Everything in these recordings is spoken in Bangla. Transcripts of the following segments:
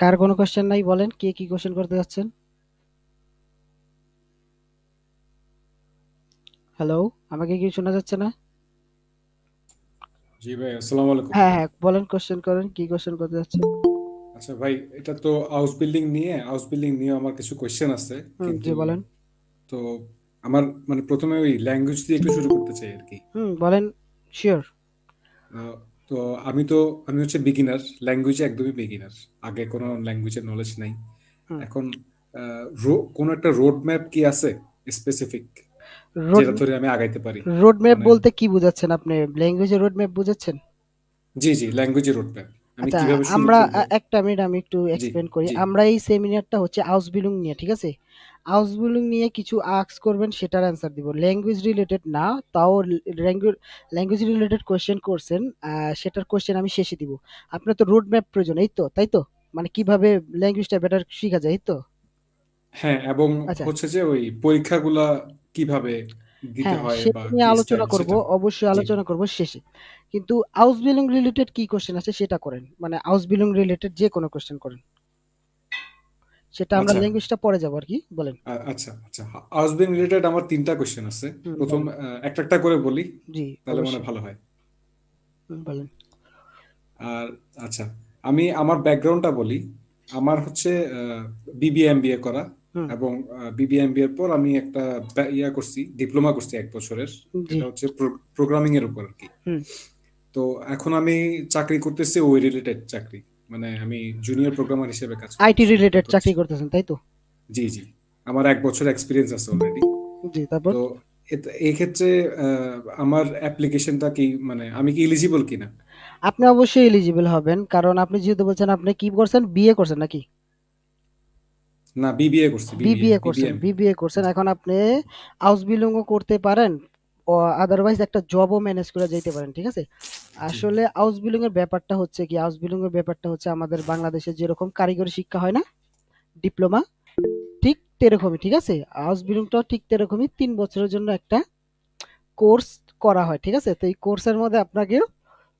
কার কোনো কোয়েশ্চেন নাই বলেন, কে কি কোয়েশ্চেন করতে যাচ্ছেন? হ্যালো, আমাকে কি শোনা যাচ্ছে না? জি ভাই, আসসালামু আলাইকুম। হ্যাঁ হ্যাঁ, বলেন, কোয়েশ্চেন করেন, কি কোয়েশ্চেন করতে যাচ্ছেন? আচ্ছা ভাই, এটা তো হাউস বিল্ডিং নিয়ে আমার কিছু কোয়েশ্চেন আছে, কিন্তু জি বলেন। তো আমার মানে প্রথমে ওই ল্যাঙ্গুয়েজ দিয়ে একটু শুরু করতে চাই আর কি। বলেন, শিওর। আহ, তো আমি তো আমি হচ্ছে বিগিনার, ল্যাঙ্গুয়েজে একদমই বিগিনার। আগে কোনো ল্যাঙ্গুয়েজের নলেজ নাই। হুম এখন কোনো একটা রোড ম্যাপ কি আছে স্পেসিফিক, রোড যেটা ধরে আমি আগাইতে পারি? রোড ম্যাপ মানে বলতে কি বোঝাচ্ছেন আপনি? ল্যাঙ্গুয়েজের রোড ম্যাপ বোঝাচ্ছেন? জি জি, ল্যাঙ্গুয়েজের রোড ম্যাপ আমি আচ্ছা, কিভাবে শুরু আমরা করব। একটা মিনিট আমি একটু জি এক্সপ্লেন করি। জি। আমরা এই সেমিনারটা হচ্ছে হাউস বিলং নিয়ে, ঠিক আছে? হাউস বিলং নিয়ে কিছু আস্ক করবেন, সেটার অ্যান্সার দিব। ল্যাঙ্গুয়েজ রিলেটেড না, তাও ল্যাঙ্গুয়েজ ল্যাঙ্গুয়েজ রিলেটেড কোয়েশ্চেন করছেন, সেটার কোয়েশ্চেন আমি শেষে দিব। আপনার তো রোড ম্যাপ প্রয়োজন, এই তো, তাই তো? মানে কিভাবে ল্যাঙ্গুয়েজটা বেটার শিখা যায়, এই তো? হ্যাঁ, এবং আচ্ছা, হচ্ছে যে ওই পরীক্ষাগুলা কিভাবে দিতে হ্যাঁ, হয় বা সেটা নিয়ে কি আলোচনা স্টাইল করব, সেটা। অবশ্যই জি। আলোচনা করব শেষে। কিন্তু হাউস বিলং রিলেটেড কি কোয়েশ্চেন আছে সেটা করেন। মানে হাউস বিলং রিলেটেড যে কোনো কোয়েশ্চেন করেন। সেটা আমরা আচ্ছা ল্যাঙ্গুয়েজটা পরে যাব আরকি। বলেন। আচ্ছা আচ্ছা, হাউসবিং রিলেটেড আমার তিনটা কোশ্চেন আছে। প্রথম বলেন। একটা একটা করে বলি, জি, তাহলে মনে হয় অবশ্যই। ভালো হয়। বলেন। আর আচ্ছা, আমি আমার ব্যাকগ্রাউন্ডটা বলি। আমার হচ্ছে বিবিএ এমবিএ করা, হুম, এবং বিবিএ এমবিএ এর পর আমি একটা করছি, ডিপ্লোমা করছি 1 বছরের। জি, এটা হচ্ছে প্রোগ্রামিং এর উপর আর কি। হুম। তো এখন আমি চাকরি করতেছি ওই রিলেটেড চাকরি, মানে আমি জুনিয়র প্রোগ্রামার হিসেবে কাজ আইটি করতেছি রিলেটেড করছি। চাকরি করতেছেন, তাই তো? জি জি, আমার 1 বছর এক্সপিরিয়েন্স আছে অলরেডি। জি, তারপর? তো এই ক্ষেত্রে আমার অ্যাপ্লিকেশনটা কি, মানে আমি কি এলিজিবল কিনা? আপনি অবশ্যই এলিজিবল হবেন। কারণ আপনি যেহেতু বলছেন আপনি কি করছেন? বিএ করছেন নাকি? না, বিবিএ করছি, বিবিএ বিবিএ করছেন, বিবিএম। বিবিএ করছেন। জি এখন আপনি হাউস বিলং ও করতে পারেন। আদারওয়াইজ একটা জবও ম্যানেজ করে যাইতে পারেন, ঠিক আছে? জি আসলে হাউস বিলং এর ব্যাপারটা হচ্ছে কি, হাউস বিলং এর ব্যাপারটা হচ্ছে আমাদের বাংলাদেশে যেরকম কারিগরি শিক্ষা হয় না? ডিপ্লোমা, ঠিক তেরকমই, ঠিক আছে? হাউস বিলংটাও ঠিক তেরকমই ৩ বছরের জন্য একটা কোর্স করা হয়, ঠিক আছে? তো এই কোর্সের মধ্যে আপনাকে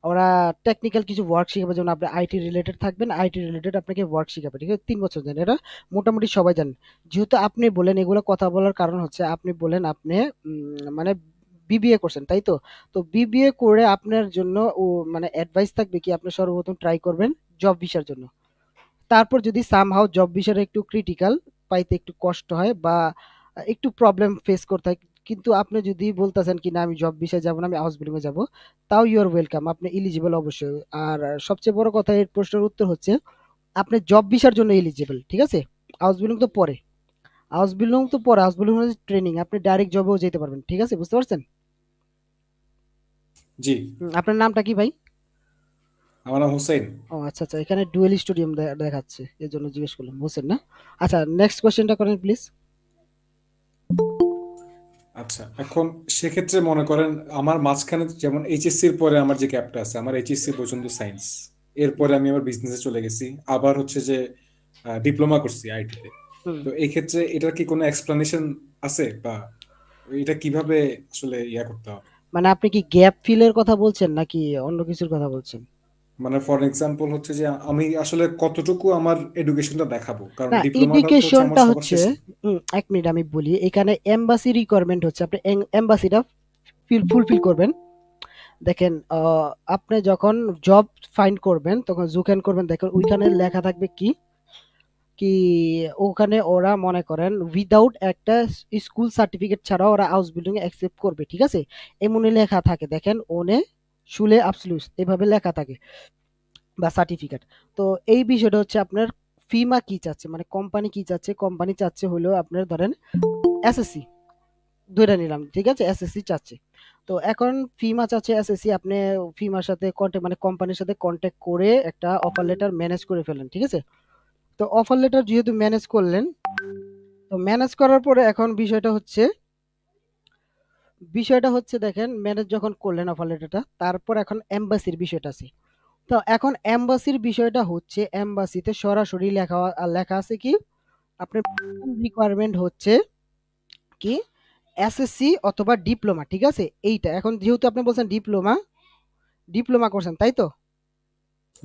ওরা টেকনিক্যাল কিছু ওয়ার্ক শিখাবে, যেমন আপনি আইটি রিলেটেড থাকবেন, আইটি রিলেটেড আপনাকে ওয়ার্ক শিখাবে, ঠিক আছে? ৩ বছর দেন, এটা মোটামুটি সবাই জানেন। যেহেতু আপনি বলেন, এগুলো কথা বলার কারণ হচ্ছে আপনি বলেন আপনি মানে বিবিএ করছেন, তাই তো? তো বিবিএ করে আপনার জন্য মানে অ্যাডভাইস থাকবে কি, আপনি সর্বপ্রথম ট্রাই করবেন জব ভিসার জন্য। তারপর যদি সামহাউ জব বিষয়টা একটু ক্রিটিক্যাল, পাইতে একটু কষ্ট হয় বা একটু প্রবলেম ফেস করতে হয়, কিন্তু আপনি যদি বলতেছেন কি না আমি জব বিষয়ে যাব না, আমি হাউস বিল্ডিং এ যাব, তাও ইউ আর ওয়েলকাম, আপনি এলিজিবল অবশ্যই। আর সবচেয়ে বড় কথা এর প্রশ্নের উত্তর হচ্ছে আপনি জব ভিসার জন্য এলিজিবল, ঠিক আছে? হাউস বিল্ডিং তো পরে, হাউস বিল্ডিং হচ্ছে ট্রেনিং, আপনি ডাইরেক্ট জবেও যেতে পারবেন, ঠিক আছে? বুঝতে পারছেন? জি। আপনার নামটা কি ভাই? আমার নাম হোসেন। ও আচ্ছা আচ্ছা, এখানে ডুয়েল স্টুডিয়াম দেখাচ্ছে, এর জন্য জিজ্ঞেস করলাম, বুঝছেন না? আচ্ছা, নেক্সট কোয়েশ্চেনটা করেন প্লিজ। আচ্ছা, এখন সেক্ষেত্রে মনে করেন আমার মাঝখানে যেমন এইচএসসির পরে আমার যে গ্যাপটা আছে, আমার এইচএসসি পর্যন্ত সায়েন্স, এরপরে আমি আবার বিজনেসে চলে গেছি, আবার হচ্ছে যে ডিপ্লোমা করছি আইটিতে। হুম। তো এই ক্ষেত্রে এটার কি কোনো এক্সপ্লানেশন আছে, বা এটা কিভাবে আসলে করতে হবে? মানে আপনি কি গ্যাপ ফিলের কথা বলছেন নাকি অন্য কিছুর কথা বলছেন? মানে ফর এক্সাম্পল হচ্ছে যে আমি আসলে কতটুকু আমার এডুকেশনটা দেখাবো, কারণ না, ডিপ্লোমাটা তো হচ্ছে আমার এডুকেশনটা সবার হচ্ছে, শেষে। ১ মিনিট আমি বলি। এখানে এমবাসি রিকোয়ারমেন্ট হচ্ছে আপনি এমবাসিটা ফুলফিল করবেন। দেখেন, আপনি যখন জব ফাইন্ড করবেন তখন জুকেন করবেন, দেখেন ওইখানে লেখা থাকবে কি, কি ওখানে ওরা মনে করেন উইদাউট একটা স্কুল সার্টিফিকেট ছাড়া ওরা হাউস বিল্ডিং অ্যাকসেপ্ট করবে, ঠিক আছে? এমনই লেখা থাকে, দেখেন ওনে শুলে আবসলুস এভাবে লেখা থাকে, বা সার্টিফিকেট। তো এই বিষয়টা হচ্ছে আপনার ফিমা কি চাচ্ছে, মানে কোম্পানি কি চাচ্ছে, কোম্পানি চাচ্ছে হলো আপনার ধরেন এসএসসি, ধরে নিলাম, ঠিক আছে? এসএসসি চাচ্ছে। তো এখন ফিমা চাচ্ছে এসএসসি, আপনি ফিমার সাথে কন্ট্যাক্ট, মানে কোম্পানির সাথে কন্ট্যাক্ট করে একটা অফার লেটার ম্যানেজ করে ফেলেন, ঠিক আছে? তো অফার লেটার যেহেতু ম্যানেজ করলেন, তো ম্যানেজ করার পরে এখন বিষয়টা হচ্ছে দেখেন, ম্যানেজ যখন করলেন অফার লেটারটা, তারপর এখন এমবাসির বিষয়টা আছে। তো এখন এমবাসির বিষয়টা হচ্ছে এমবাসিতে সরাসরি লেখা আছে কি, আপনার রিকোয়ারমেন্ট হচ্ছে কি, এসএসসি অথবা ডিপ্লোমা, ঠিক আছে? এইটা এখন যেহেতু আপনি বলছেন ডিপ্লোমা করছেন, তাই তো?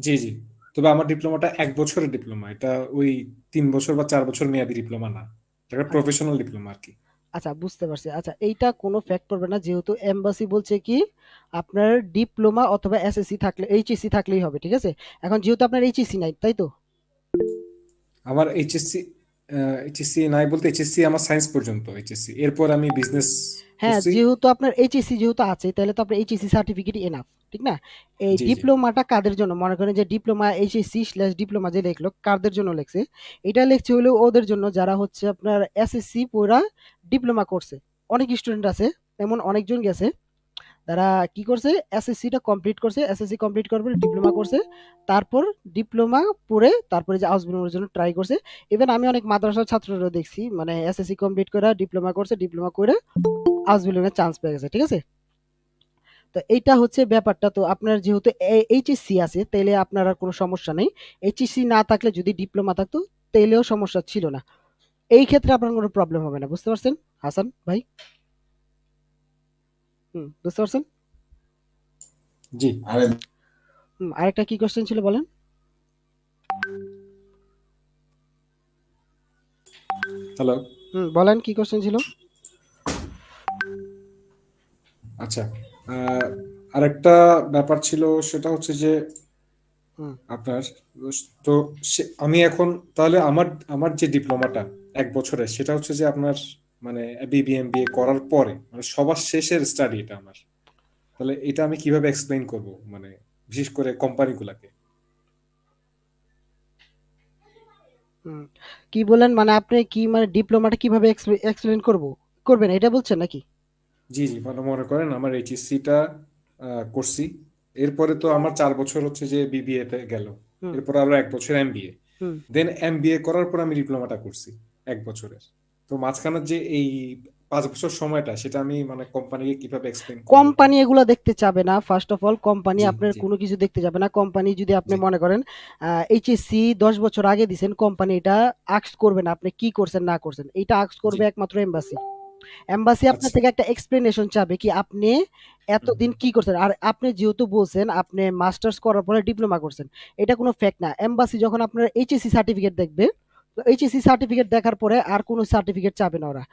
জি জি। তবে আমার ডিপ্লোমাটা 1 বছরের ডিপ্লোমা, এটা ওই 3 বছর বা 4 বছর মেয়াদি ডিপ্লোমা না, এটা আচ্ছা প্রফেশনাল ডিপ্লোমা আর কি। আচ্ছা, বুঝতে পারছি। আচ্ছা, এইটা কোনো ফ্যাক্ট পড়বে না, যেহেতু এমবাসি বলছে কি আপনার ডিপ্লোমা অথবা এসএসসি থাকলে, এইচএসসি থাকলেই হবে, ঠিক আছে? এখন যেহেতু আপনার এইচএসসি নাই, তাই তো? আমার এইচএসসি নাই বলতে, এইচএসসি আমার সায়েন্স পর্যন্ত এইচএসসি, এরপর আমি বিজনেস হ্যাঁ, করছি। যেহেতু আপনার এইচএসসি যেহেতু আছে, তাহলে তো আপনার এইচএসসি সার্টিফিকেট এনাফ, ঠিক না? এই জি জি ডিপ্লোমাটা কাদের জন্য, মনে করেন যে ডিপ্লোমা এইচএসসি স্ল্যাশ ডিপ্লোমা যে লিখলো, কাদের জন্য লেখছে? এটা লিখছে হলো ওদের জন্য যারা হচ্ছে আপনার এসএসসি পুরা ডিপ্লোমা করছে। অনেক স্টুডেন্ট আছে, এমন অনেকজন গেছে তারা কি করছে, এসএসসিটা কমপ্লিট করছে, এসএসসি কমপ্লিট করার পরে ডিপ্লোমা করছে, তারপর ডিপ্লোমা পড়ে তারপরে যে আউসবিল্ডিং এর জন্য ট্রাই করছে। ইভেন আমি অনেক মাদ্রাসার ছাত্ররা দেখছি মানে এসএসসি কমপ্লিট করে ডিপ্লোমা করছে, ডিপ্লোমা করে আউসবিল্ডিং এর চান্স পেয়ে গেছে, ঠিক আছে? তো এইটা হচ্ছে ব্যাপারটা। তো আপনার যেহেতু এইচএসসি আছে, তাইলে আপনার আর কোনো সমস্যা নেই। এইচএসসি না থাকলে যদি ডিপ্লোমা থাকতো, তাইলেও সমস্যা ছিল না। এই ক্ষেত্রে আপনার কোনো প্রবলেম হবে না, বুঝতে পারছেন হাসান ভাই? বুঝতে পারছেন? জি। আরেকটা কি কোশ্চেন ছিল বলেন? হ্যালো। বলেন কি কোশ্চেন ছিল? আচ্ছা, আহ, আরেকটা ব্যাপার ছিল, সেটা হচ্ছে যে হুম আপনার, তো আমি এখন তাহলে আমার আমার যে ডিপ্লোমাটা 1 বছরের, সেটা হচ্ছে যে আপনার মানে বিবিএমবিএ করার পরে মানে সবার শেষের স্টাডি এটা আমার। তাহলে এটা আমি কিভাবে এক্সপ্লেইন করব, মানে বিশেষ করে কোম্পানিগুলোকে? হুম। কি বলেন, মানে আপনি কি মানে ডিপ্লোমাটা কিভাবে এক্সপ্লেইন করবেন এটা বলছেন নাকি? জি জি, মানে মনে করেন আমার এইচএসসিটা করছি, এরপরে তো আমার 4 বছর হচ্ছে যে বিবিএ তে গেল, হুম এরপর আরো 1 বছর এমবিএ, হুম দেন এমবিএ করার পর আমি ডিপ্লোমাটা করছি 1 বছরের। তো মাঝখানের যে এই 5 বছর সময়টা, সেটা আমি মানে কোম্পানিকে কিভাবে এক্সপ্লেইন করবো এটা? কোম্পানি এগুলো দেখতে চাবে না। ফার্স্ট অফ অল কোম্পানি জি আপনার জি কোনো কিছু দেখতে যাবে না। কোম্পানি যদি আপনি জি মনে করেন এইচএসসি 10 বছর আগে দিছেন, কোম্পানি এটা আস্ক করবে না আপনি কি করছেন না করছেন, এটা আস্ক জি। করবে একমাত্র এমবাসি। এমবাসি আপনার আচ্ছা। থেকে একটা এক্সপ্লেনেশন চাবে কি আপনি হুম, এতদিন কি করছেন। আর আপনি যেহেতু বলছেন আপনি মাস্টার্স করার পরে ডিপ্লোমা করছেন, এটা কোনো ফ্যাক্ট না। এমবাসি যখন আপনার এইচএসসি সার্টিফিকেট দেখবে, এইচএসসি সার্টিফিকেট দেখার পরে আর কোনো সার্টিফিকেট চাবে না ওরা।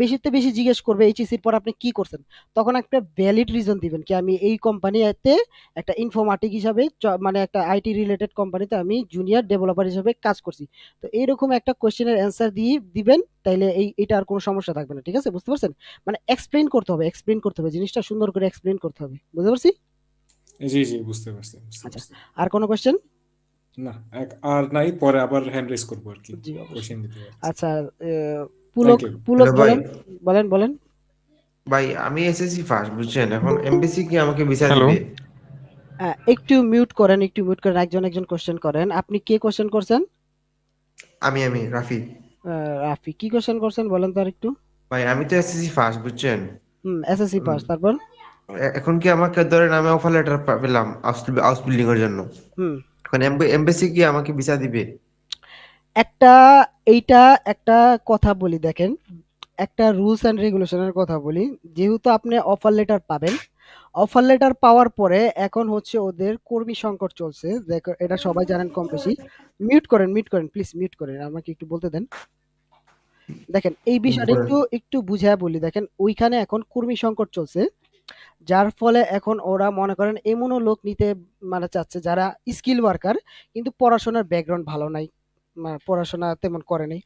বেশিতে বেশি জিজ্ঞেস করবে এইচএসসির পর আপনি কি করছেন, তখন একটা ভ্যালিড রিজন দিবেন কি আমি এই কোম্পানিতে একটা ইনফরমেটিক হিসাবে মানে একটা আইটি রিলেটেড কোম্পানিতে আমি জুনিয়র ডেভেলপার হিসেবে কাজ করছি। তো এইরকম একটা কোশ্চেনের অ্যান্সার দিয়ে দিবেন, তাইলে এটা আর কোনো সমস্যা থাকবে না, ঠিক আছে? বুঝতে পারছেন? মানে এক্সপ্লেইন করতে হবে জিনিসটা, সুন্দর করে এক্সপ্লেইন করতে হবে, বুঝতে পারছি? জি জি, বুঝতে পারছি বুঝতে আচ্ছা, পারছি। আর কোনো কোশ্চেন? না, আর নাই, পরে আবার হ্যান্ড রেজ করবো আর কি, জি অবশ্যই। কোশ্চেন দিতে পারছি। আচ্ছা, thank Pulak you. Pulak hello ভাই। বলেন। বলেন। ভাই আমি এসএসসি ফার্স্ট বুঝছেন, এখন এমবিসি কি আমাকে ভিসা হ্যালো। দিবে? একটু মিউট করেন, একজন একজন কোশ্চেন করেন। আপনি কে কোশ্চেন করছেন? আমি রাফি। রাফি কি কোশ্চেন করছেন বলেন তো আর একটু। ভাই আমি তো এসএসসি ফার্স্ট বুঝছেন। এসএসসি উম, পাস, তারপর? এখন কি আমাকে ধরেন আমি অফার লেটার পেলাম হাউস বিল্ডিং এর জন্য, হুম এখন এমবিসি কি আমাকে ভিসা দিবে? একটা এইটা একটা কথা বলি দেখেন, একটা রুলস অ্যান্ড রেগুলেশনের কথা বলি। যেহেতু আপনি অফার লেটার পাবেন, অফার লেটার পাওয়ার পরে এখন হচ্ছে ওদের কর্মী সংকট চলছে, দেখো এটা সবাই জানেন কম বেশি। মিউট করেন প্লিজ, মিউট করেন, আমাকে একটু বলতে দেন। দেখেন এই বিষয়টা করেন। একটু একটু বুঝায় বলি। দেখেন ওইখানে এখন কর্মী সংকট চলছে, যার ফলে এখন ওরা মনে করেন এমনও লোক নিতে মানে চাচ্ছে যারা স্কিল ওয়ার্কার, কিন্তু পড়াশোনার ব্যাকগ্রাউন্ড ভালো নাই, পড়াশোনা তেমন করে নাই।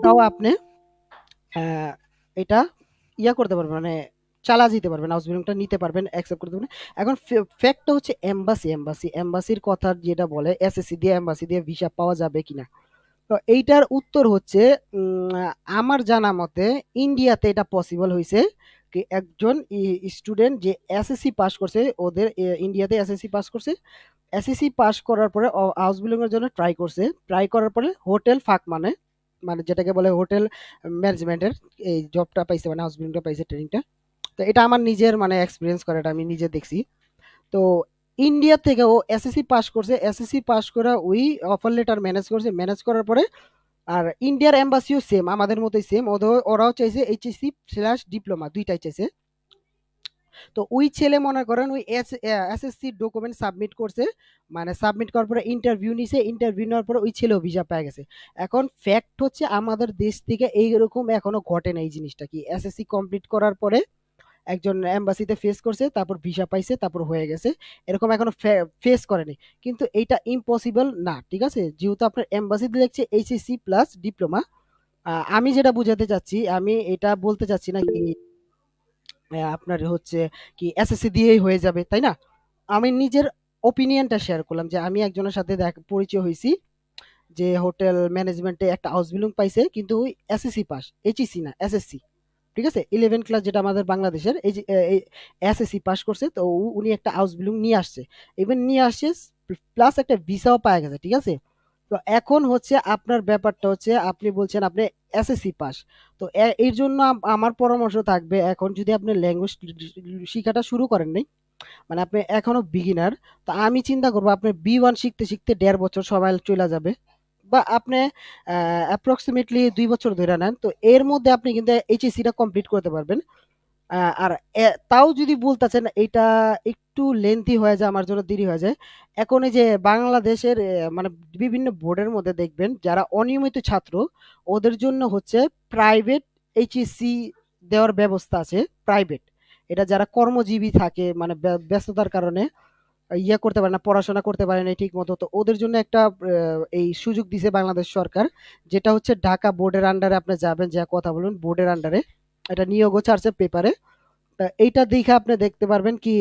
তাও আপনি আহ, এটা করতে পারবেন, মানে চালা যেতে পারবেন, হাউস বিল্ডিংটা নিতে পারবেন, অ্যাকসেপ্ট করতে পারবেন। এখন ফ্যাক্টটা হচ্ছে এমবাসির কথা যেটা বলে এসএসসি দিয়ে এমবাসি দিয়ে ভিসা পাওয়া যাবে কিনা। তো এইটার উত্তর হচ্ছে আমার জানা মতে ইন্ডিয়াতে এটা পসিবল হয়েছে কি একজন স্টুডেন্ট যে এসএসসি পাস করছে, ওদের ইন্ডিয়াতে এসএসসি পাস করছে, এসএসসি পাস করার পরে হাউস বিল্ডিং এর জন্য ট্রাই করছে, ট্রাই করার পরে হোটেল ফাঁক মানে মানে যেটাকে বলে হোটেল ম্যানেজমেন্টের এই জবটা পাইছে, মানে হাউস বিল্ডিংটা পাইছে, ট্রেনিংটা। তো এটা আমার নিজের মানে এক্সপিরিয়েন্স করে, এটা আমি নিজে দেখছি। তো ইন্ডিয়া থেকে ও এসএসসি পাস করছে, এসএসসি পাস করে ওই অফার লেটার ম্যানেজ করছে, ম্যানেজ করার পরে আর ইন্ডিয়ার এম্বাসিও সেম আমাদের মতোই সেম, ওরাও চাইছে এইচএসসি স্ল্যাশ ডিপ্লোমা দুইটাই চাইছে। তো ওই ছেলে মনে করেন ওই এসএসসি ডকুমেন্ট সাবমিট করছে, মানে সাবমিট করার পরে ইন্টারভিউ নিছে, ইন্টারভিউ নেওয়ার পরে ওই ছেলেও ভিসা পেয়ে গেছে। এখন ফ্যাক্ট হচ্ছে আমাদের দেশ থেকে এইরকম এখনো ঘটে না এই জিনিসটা, কি এসএসসি কমপ্লিট করার পরে একজন এম্বাসিতে ফেস করছে, তারপর ভিসা পাইছে, তারপর হয়ে গেছে, এরকম এখনো ফেস করেনি। কিন্তু এইটা ইম্পসিবল না, ঠিক আছে, যেহেতু আপনার এম্বাসিতে দেখছে এইচএসসি প্লাস ডিপ্লোমা। আমি যেটা বুঝাতে চাচ্ছি, আমি এটা বলতে চাচ্ছি না কি আপনার হচ্ছে কি এসএসসি দিয়েই হয়ে যাবে, তাই না? আমি নিজের ওপিনিয়নটা শেয়ার করলাম যে আমি একজনের সাথে পরিচয় হয়েছি, যে হোটেল ম্যানেজমেন্টে একটা হাউস বিল্ডিং পাইছে, কিন্তু ওই এসএসসি পাস, এইচএসসি না, এসএসসি, ঠিক আছে, 11 ক্লাস যেটা আমাদের বাংলাদেশের, এই যে এসএসসি পাস করছে, তো উনি একটা হাউস বিল্ডিং নিয়ে আসছে, ইভেন নিয়ে আসছে, প্লাস একটা ভিসাও পাওয়া গেছে, ঠিক আছে। তো এখন হচ্ছে আপনার ব্যাপারটা হচ্ছে আপনি বলছেন আপনি এসএসসি পাস, তো এর জন্য আমার পরামর্শ থাকবে, এখন যদি আপনি ল্যাঙ্গুয়েজ শিখাটা শুরু করেন নাই, মানে আপনি এখনো বিগিনার, তো আমি চিন্তা করবো আপনি বি1 শিখতে শিখতে 1.5 বছর সময় চলে যাবে, বা আপনি অ্যাপ্রক্সিমেটলি 2 বছর ধরে নেন, তো এর মধ্যে আপনি কিন্তু এইচএসসিটা কমপ্লিট করতে পারবেন। আর তাও যদি বলতেছেন এটা একটু লেন্থি হয়ে যায়, আমার জন্য দেরি হয়ে যায়। এখন এই যে বাংলাদেশের মানে বিভিন্ন বোর্ডের মধ্যে দেখবেন যারা অনিয়মিত ছাত্র, ওদের জন্য হচ্ছে প্রাইভেট এইচএসসি দেওয়ার ব্যবস্থা আছে, প্রাইভেট। এটা যারা কর্মজীবী থাকে, মানে ব্যস্ততার কারণে ইয়ে করতে পারে না, পড়াশোনা করতে পারে না ঠিক মতো, তো ওদের জন্য একটা এই সুযোগ দিছে বাংলাদেশ সরকার, যেটা হচ্ছে ঢাকা বোর্ডের আন্ডারে আপনি যাবেন, যা কথা বলুন বোর্ডের আন্ডারে, এটা নিয়োগও ছাড়ছে পেপারে। তা এইটা দেখে আপনি দেখতে পারবেন কি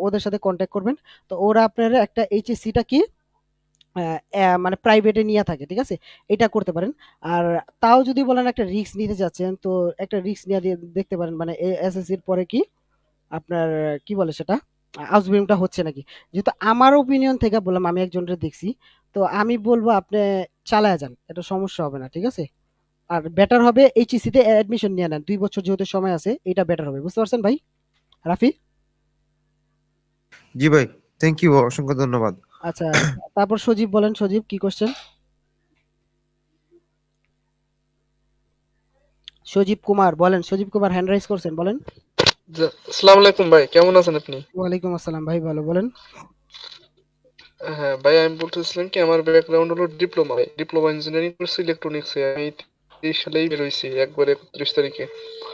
ওদের সাথে কন্ট্যাক্ট করবেন, তো ওরা আপনার একটা এইচএসসিটা কি মানে প্রাইভেটে নিয়ে থাকে, ঠিক আছে, এটা করতে পারেন। আর তাও যদি বলেন একটা রিস্ক নিতে যাচ্ছেন, তো একটা রিস্ক নিয়ে দেখতে পারেন, মানে এসএসসির পরে কি আপনার কি বলে সেটা আউসবিল্ডিংটা হচ্ছে নাকি। যেহেতু আমার ওপিনিয়ন থেকে বললাম, আমি একজনের দেখছি, তো আমি বলবো আপনি চালায় যান, এটা সমস্যা হবে না, ঠিক আছে। আর বেটার হবে এইচএসসি তে অ্যাডমিশন নিয়ে নেন, 2 বছর যেহেতু সময় আছে, এটা বেটার হবে, বুঝতে পারছেন ভাই রাফি? জি ভাই, থ্যাংক ইউ, অসংখ্য ধন্যবাদ। আচ্ছা, তারপর সজীব বলেন, সজীব কি কোশ্চেন? সজীব কুমার বলেন, সজীব কুমার হ্যান্ড রাইজ করছেন, বলেন। আসসালামু আলাইকুম ভাই, কেমন আছেন আপনি? ওয়ালাইকুম আসসালাম ভাই, ভালো, বলেন। হ্যাঁ ভাই, আমি বলতেছিলাম কি আমার ব্যাকগ্রাউন্ড হলো ডিপ্লোমা ইঞ্জিনিয়ারিং করছি ইলেকট্রনিক্সে। আমি 23 সালেই বেরোইছি একবারে 31 তারিখে।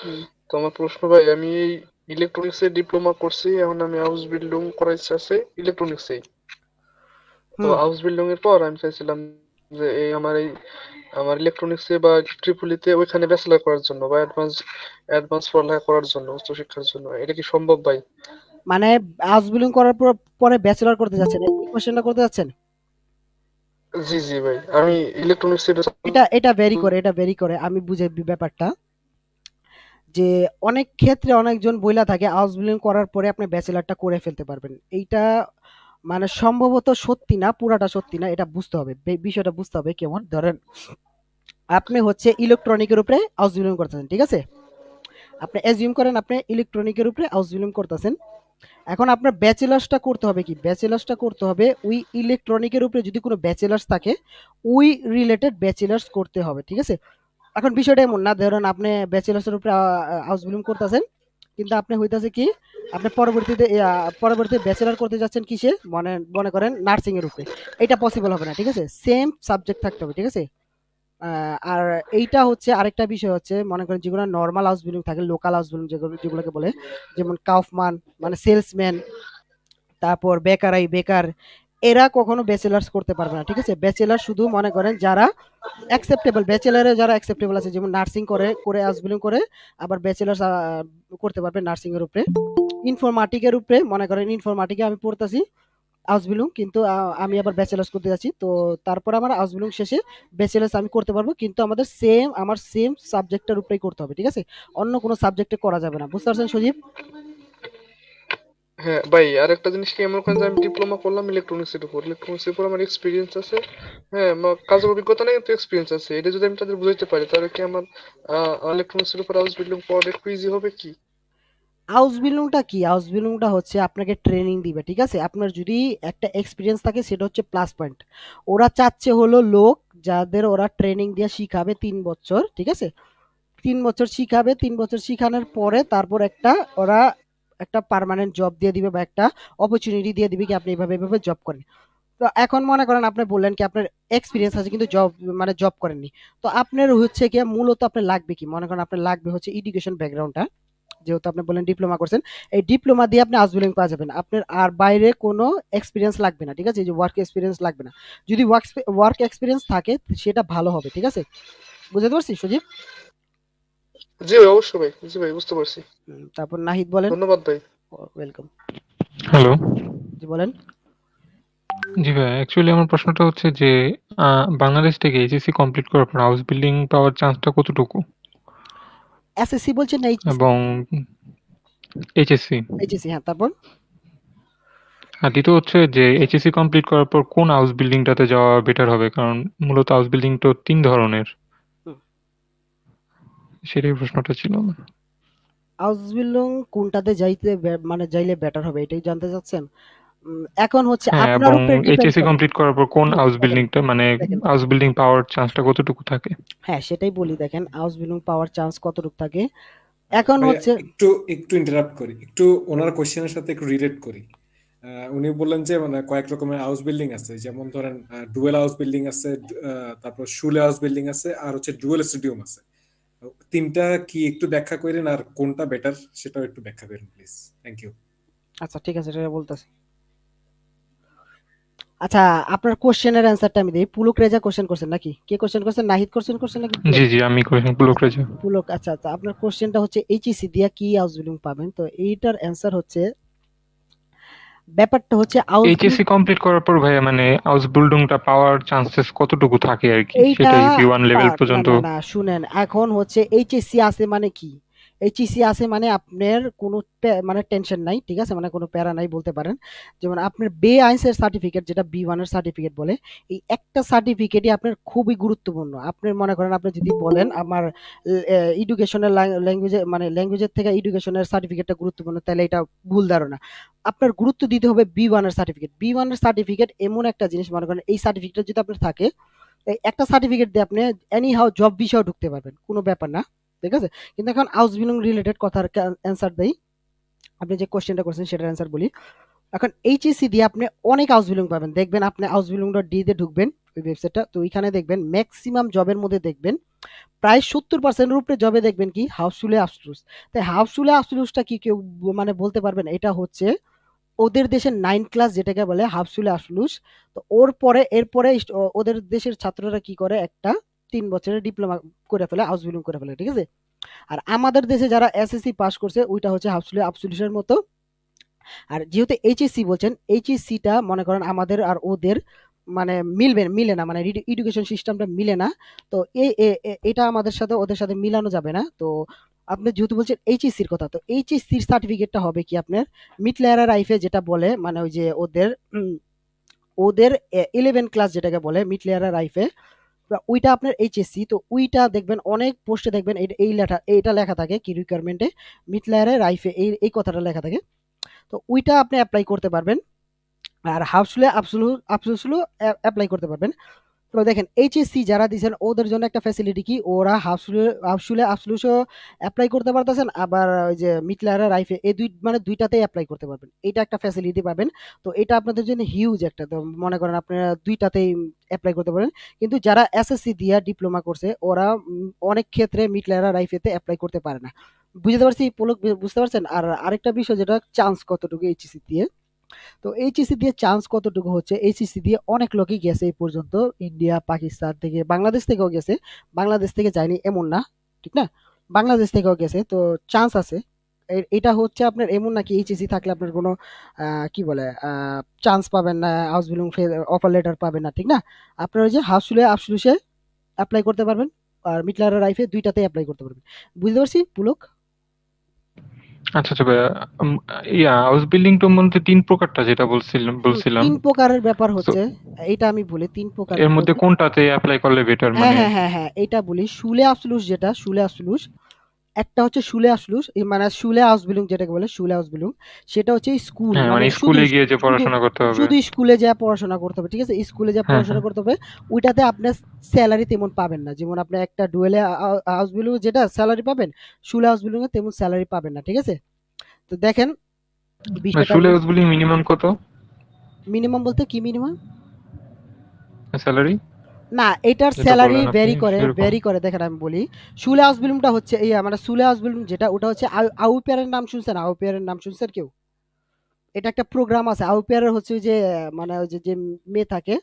হুম, তো আমার প্রশ্ন ভাই, আমি এই ইলেকট্রনিক্সে ডিপ্লোমা করছি, এখন আমি হাউস বিল্ডিং করার ইচ্ছা আছে ইলেকট্রনিক্সেই। তো হুম। হাউস বিল্ডিং এর পর আমি চাইছিলাম যে আমার ইলেকট্রনিক্সে বা ট্রিপলিতে ওইখানে ব্যাচেলর করার জন্য বা অ্যাডভান্স পড়ালেখা করার জন্য, উচ্চশিক্ষার জন্য। এটা কি সম্ভব ভাই? মানে হাউস বিল্ডিং করার পর পরে ব্যাচেলর করতে যাচ্ছেন, এই কোশ্চেনটা করতে যাচ্ছেন? জি জি ভাই, আমি ইলেকট্রনিক্স এটা ভেরি করে আমি বুঝাই ব্যাপারটা, যে অনেক ক্ষেত্রে অনেকজন বইলা থাকে হাউস বিল্ডিং করার পরে আপনি ব্যাচেলরটা করে ফেলতে পারবেন, এইটা মানে সম্ভবত সত্যি না, পুরাটা সত্যি না, এটা বুঝতে হবে, বিষয়টা বুঝতে হবে কেমন। ধরেন আপনি হচ্ছে ইলেকট্রনিকের উপরে হাউস বিল্ডিং করতেছেন, ঠিক আছে, আপনি অ্যাজিউম করেন আপনি ইলেকট্রনিকের উপরে হাউস বিল্ডিং করতেছেন। এখন আপনার ব্যাচেলার্সটা করতে হবে কি, ব্যাচেলার্সটা করতে হবে ওই ইলেকট্রনিকের উপরে, যদি কোনো ব্যাচেলার্স থাকে ওই রিলেটেড ব্যাচেলার্স করতে হবে, ঠিক আছে। এখন বিষয়টা এমন না, ধরেন আপনি ব্যাচেলার্সের উপরে হাউস বিল্ডিং করতেছেন, কিন্তু আপনি হইতাছে কি আপনি পরবর্তীতে ব্যাচেলার করতে যাচ্ছেন কিসে, মনে মনে করেন নার্সিং এর উপরে, এটা পসিবল হবে না, ঠিক আছে, সেম সাবজেক্ট থাকতে হবে, ঠিক আছে। আর এইটা হচ্ছে আরেকটা বিষয় হচ্ছে, মনে করেন যেগুলো নর্মাল হাউস বিল্ডিং থাকে, লোকাল হাউস বিল্ডিং যেগুলোকে বলে, যেমন কাউফমান, মানে সেলসম্যান, তারপর বেকার, এরা কখনো ব্যাচেলার্স করতে পারবে না, ঠিক আছে। ব্যাচেলার শুধু মনে করেন যারা অ্যাকসেপ্টেবল, ব্যাচেলারে যারা অ্যাকসেপ্টেবল আছে, যেমন নার্সিং করে করে হাউস বিল্ডিং করে, আবার ব্যাচেলার্স করতে পারবে নার্সিং এর উপরে। ইনফরমেটিকের উপরে, মনে করেন ইনফরমেটিকে আমি পড়তেছি হাউস বিল্ডিং, কিন্তু আমি আবার ব্যাচেলার্স করতে যাচ্ছি, তো তারপর আমার হাউস বিল্ডিং শেষে ব্যাচেলার্স আমি করতে পারবো, কিন্তু আমার সেম সাবজেক্টের উপরেই করতে হবে, ঠিক আছে, অন্য কোনো সাবজেক্টে করা যাবে না, বুঝতে পারছেন সজীব? হ্যাঁ ভাই, আর একটা জিনিস কি, মনে করেন যে আমি ডিপ্লোমা করলাম ইলেকট্রনিক্স এর উপর আমার এক্সপিরিয়েন্স আছে। হ্যাঁ, আমার কাজের অভিজ্ঞতা নেই কিন্তু এক্সপিরিয়েন্স আছে। এটা যদি আমি তাদের বুঝাইতে পারি, তাহলে কি আমার ইলেকট্রনিক্স এর উপর হাউস বিল্ডিং পড়া একটু ইজি হবে কি? হাউস বিল্ডিংটা কি, হাউস বিল্ডিংটা হচ্ছে আপনাকে ট্রেনিং দিবে, ঠিক আছে, আপনার যদি একটা এক্সপিরিয়েন্স থাকে সেটা হচ্ছে প্লাস পয়েন্ট। ওরা চাচ্ছে হলো লোক যাদের ওরা ট্রেনিং দিয়ে শিখাবে 3 বছর, ঠিক আছে, 3 বছর শিখাবে, 3 বছর শিখানোর পরে তারপর একটা ওরা একটা পার্মানেন্ট জব দিয়ে দিবে বা একটা অপরচুনিটি দিয়ে দিবে কি আপনি এভাবে জব করেন। তো এখন মনে করেন আপনি বললেন কি আপনার এক্সপিরিয়েন্স আছে কিন্তু জব করেননি। তো আপনার হচ্ছে কি মূলত আপনার লাগবে কি, মনে করেন আপনার লাগবে হচ্ছে এডুকেশন ব্যাকগ্রাউন্ডটা, যেহেতু আপনি বললেন ডিপ্লোমা করছেন, এই ডিপ্লোমা দিয়ে আপনি আউসবিল্ডিং পাওয়া যাবেন, আপনার আর বাইরে কোনো এক্সপিরিয়েন্স লাগবে না, ঠিক আছে, এই যে ওয়ার্ক এক্সপিরিয়েন্স লাগবে না। যদি ওয়ার্ক এক্সপিরিয়েন্স থাকে সেটা ভালো হবে, ঠিক আছে, বুঝতে পারছি সজীব? জি ভাই, অবশ্যই ভাই, জি ভাই, বুঝতে পারছি। তারপর নাহিদ বলেন। ধন্যবাদ ভাই। ওয়েলকাম। হ্যালো। জি বলেন। জি ভাই, অ্যাকচুয়ালি আমার প্রশ্নটা হচ্ছে যে বাংলাদেশ থেকে এইচএসসি কমপ্লিট করার পর হাউস বিল্ডিং পাওয়ার চান্সটা কতটুকু? এসএসসি বলছেন না এইচএসসি? এবং এইচএসসি। এইচএসসি, হ্যাঁ, তারপর আর দ্বিতীয় হচ্ছে যে এইচএসসি কমপ্লিট করার পর কোন হাউস বিল্ডিংটাতে যাওয়া বেটার হবে, কারণ মূলত হাউস বিল্ডিং তো 3 ধরনের। সেটাই প্রশ্নটা ছিল। আউসবিল্ডিং কোনটাতে মানে যাইলে বেটার হবে এটাই জানতে চাচ্ছেন? এখন হচ্ছে হ্যাঁ, আপনার এবং উপরে ডিপেন্ড এইচএসসি করে। কমপ্লিট করার পর কোন হাউস দেখেন বিল্ডিংটা মানে দেখেন হাউস বিল্ডিং পাওয়ার চান্সটা কতটুকু থাকে? হ্যাঁ সেটাই বলি, দেখেন আউসবিল্ডিং পাওয়ার চান্স কতটুকু থাকে এখন ভাইয়া হচ্ছে। একটু ইন্টারাপ্ট করি, একটু ওনার কোশ্চেনের সাথে একটু রিলেট করি। উনি বললেন যে মানে কয়েক রকমের হাউস বিল্ডিং আছে, যেমন ধরেন ডুয়েল হাউস বিল্ডিং আছে, তারপর শুলে হাউস বিল্ডিং আছে, আর হচ্ছে ডুয়েল স্টেডিয়াম আছে। তিনটা কি একটু ব্যাখ্যা করেন, আর কোনটা বেটার সেটাও একটু ব্যাখ্যা করেন প্লিজ। Thank you. আচ্ছা ঠিক আছে, সেটা বলতেছি। আচ্ছা আপনার কোশ্চেনের অ্যান্সারটা আমি দিই। পুলক রেজা কোশ্চেন করছেন নাকি? কে কোশ্চেন করছেন? নাহিদ কোশ্চেন করছেন নাকি? জি জি, আমি কোশ্চেন পুলক রেজা। পুলক, আচ্ছা আচ্ছা, আপনার কোশ্চেনটা হচ্ছে এইচইসি দিয়া কি হাউসবিল্ডিং পাবেন? তো এইটার অ্যান্সার হচ্ছে, ব্যাপারটা হচ্ছে এইচএসসি কমপ্লিট করার পর ভাইয়া মানে হাউস বিল্ডিংটা পাওয়ার চান্সেস কতটুকু থাকে আর কি, এইটা সেটাই বি1 লেভেল না পর্যন্ত। না না, শুনেন, এখন হচ্ছে এইচএসসি আছে মানে কি, এইচএসসি আছে মানে আপনার কোনো মানে টেনশন নাই, ঠিক আছে, মানে কোনো প্যারা নাই বলতে পারেন। যেমন আপনার আইনসের সার্টিফিকেট, যেটা বি1 এর সার্টিফিকেট বলে, এই একটা সার্টিফিকেটই আপনার খুবই গুরুত্বপূর্ণ। আপনি মনে করেন আপনি যদি বলেন আমার এডুকেশনাল ল্যাঙ্গুয়েজে মানে ল্যাঙ্গুয়েজের থেকে এডুকেশনের সার্টিফিকেটটা গুরুত্বপূর্ণ, তাহলে এটা ভুল ধারণা। আপনার গুরুত্ব দিতে হবে বি1 এর সার্টিফিকেট। বি1 এর সার্টিফিকেট এমন একটা জিনিস, মনে করেন এই সার্টিফিকেট যদি আপনার থাকে, এই একটা সার্টিফিকেট দিয়ে আপনি এনি হাউ জব বিষয়েও ঢুকতে পারবেন, কোনো ব্যাপার না, ঠিক আছে। কিন্তু এখন হাউস বিল্ডিং রিলেটেড কথার অ্যান্সার দেই, আপনি যে কোশ্চেনটা করছেন সেটার অ্যান্সার বলি। এখন এইচএসসি দিয়ে আপনি অনেক হাউস বিল্ডিং পাবেন, দেখবেন আপনি হাউস বিল্ডিং ডট ডি তে ঢুকবেন ওই ওয়েবসাইটটা, তো ওইখানে দেখবেন ম্যাক্সিমাম জবের মধ্যে দেখবেন প্রায় 70% উপরে জবে দেখবেন কি হাউসফুলে আফসুস। তাই হাউসফুলে আফসুসটা কি কেউ মানে বলতে পারবেন? এটা হচ্ছে ওদের দেশের 9 ক্লাস যেটাকে বলে হাফসুলে আফলুস। তো এরপরে ওদের দেশের ছাত্ররা কি করে, একটা 3 বছরের ডিপ্লোমা করে ফেলে, হাউস বিল্ডিং করে ফেলে, ঠিক আছে। আর আমাদের দেশে যারা এসএসসি পাস করছে ওইটা হচ্ছে হাফসুলে আফসুলিসের মতো। আর যেহেতু এইচএসসি বলছেন, এইচএসসিটা মনে করেন আমাদের আর ওদের মানে মিলে না, মানে এডুকেশন সিস্টেমটা মিলে না। তো এটা আমাদের সাথে ওদের সাথে মিলানো যাবে না। তো আপনি যেহেতু বলছেন এইচএসসির কথা, তো এইচএসসির সার্টিফিকেটটা হবে কি আপনার মিড লেয়ার আইফে, যেটা বলে মানে ওই যে ওদের 11 ক্লাস যেটাকে বলে মিড লেয়ার আইফে, ওইটা আপনার এইচএসসি। তো ওইটা দেখবেন অনেক পোস্টে দেখবেন এইটা লেখা থাকে কি রিকোয়ারমেন্টে, মিড লেয়ারের আইফে এই কথাটা লেখা থাকে। তো ওইটা আপনি অ্যাপ্লাই করতে পারবেন, আর হাফসুলে আফসুসুলো অ্যাপ্লাই করতে পারবেন। তো দেখেন এইচএসসি যারা দিয়েছেন ওদের জন্য একটা ফ্যাসিলিটি কি, ওরা হাফসুলে আফসুলুসও অ্যাপ্লাই করতে পারতেছেন, আবার ওই যে মিটলার রাইফে এই মানে দুইটাতেই অ্যাপ্লাই করতে পারবেন, এটা একটা ফ্যাসিলিটি পাবেন। তো এটা আপনাদের জন্য হিউজ একটা, তো মনে করেন আপনারা দুইটাতেই অ্যাপ্লাই করতে পারেন। কিন্তু যারা এসএসসি দিয়ে ডিপ্লোমা করছে ওরা অনেক ক্ষেত্রে মিটলার রাইফেতে অ্যাপ্লাই করতে পারে না। বুঝতে পারছি পুলক, বুঝতে পারছেন? আর আরেকটা বিষয় যেটা চান্স কতটুকু এইচএসসি দিয়ে, তো এইচএসসি দিয়ে চান্স কতটুকু হচ্ছে, এইচএসসি দিয়ে অনেক লোকই গেছে এই পর্যন্ত, ইন্ডিয়া, পাকিস্তান থেকে, বাংলাদেশ থেকেও গেছে, বাংলাদেশ থেকে যায়নি এমন না, ঠিক না, বাংলাদেশ থেকেও গেছে, তো চান্স আছে। এটা হচ্ছে আপনার এমন নাকি এইচএসসি থাকলে আপনার কোনো কি বলে চান্স পাবেন না, হাউস বিল্ডিং অফার লেটার পাবেন না, ঠিক না। আপনার ওই যে আফসুলুসে অ্যাপ্লাই করতে পারবেন, আর মিটলার রাইফে দুইটাতেই অ্যাপ্লাই করতে পারবেন। বুঝতে পারছি পুলক? আচ্ছা আচ্ছা ভাইয়া, হাউস বিল্ডিং তো মধ্যে 3 প্রকারটা যেটা বলছিলাম। 3 প্রকারের ব্যাপার তো হচ্ছে, এটা আমি বলি 3 প্রকার এর মধ্যে কোনটাতে অ্যাপ্লাই করলে বেটার হ্যাঁ মানে? হ্যাঁ হ্যাঁ হ্যাঁ, এটা বলি শুলে আফসুলুস, যেটা শুলে আফসুলুস, একটা হচ্ছে শুলে আফসুলুস, মানে শুলে হাউস বিল্ডিং যেটাকে বলে শুলে হাউস বিল্ডিং, সেটা হচ্ছে স্কুল, হ্যাঁ, মানে মানে শুধু স্কুলে গিয়ে যে শুধু পড়াশোনা করতে হবে। শুধু স্কুলে যা পড়াশোনা করতে হবে, ঠিক আছে, স্কুলে যা হ্যাঁ পড়াশোনা হ্যাঁ। করতে হবে। ওইটাতে আপনার স্যালারি তেমন পাবেন না, যেমন আপনি একটা ডুয়েলে হাউস বিল্ডিং যেটা স্যালারি পাবেন, শুলে হাউস বিল্ডিং এ তেমন স্যালারি পাবেন না, ঠিক আছে। তো দেখেন বিষয়টা শুলে হাউস বিল্ডিং মিনিমাম কত মিনিমাম বলতে কি মিনিমাম? স্যালারি? না, এটার যেটা স্যালারি বললেন আপনি সেরকম। ভ্যারি করে। দেখেন আমি বলি, শুলে হাউস বিল্ডিংটা হচ্ছে মানে শুলে হাউস বিল্ডিং যেটা ওটা হচ্ছে আউপিয়ারের নাম শুনছেন? আউপিয়ারের নাম শুনছেন কেউ? এটা একটা প্রোগ্রাম আছে। আউপিয়ারের হচ্ছে ওই যে মানে ওই যে মেয়ে থাকে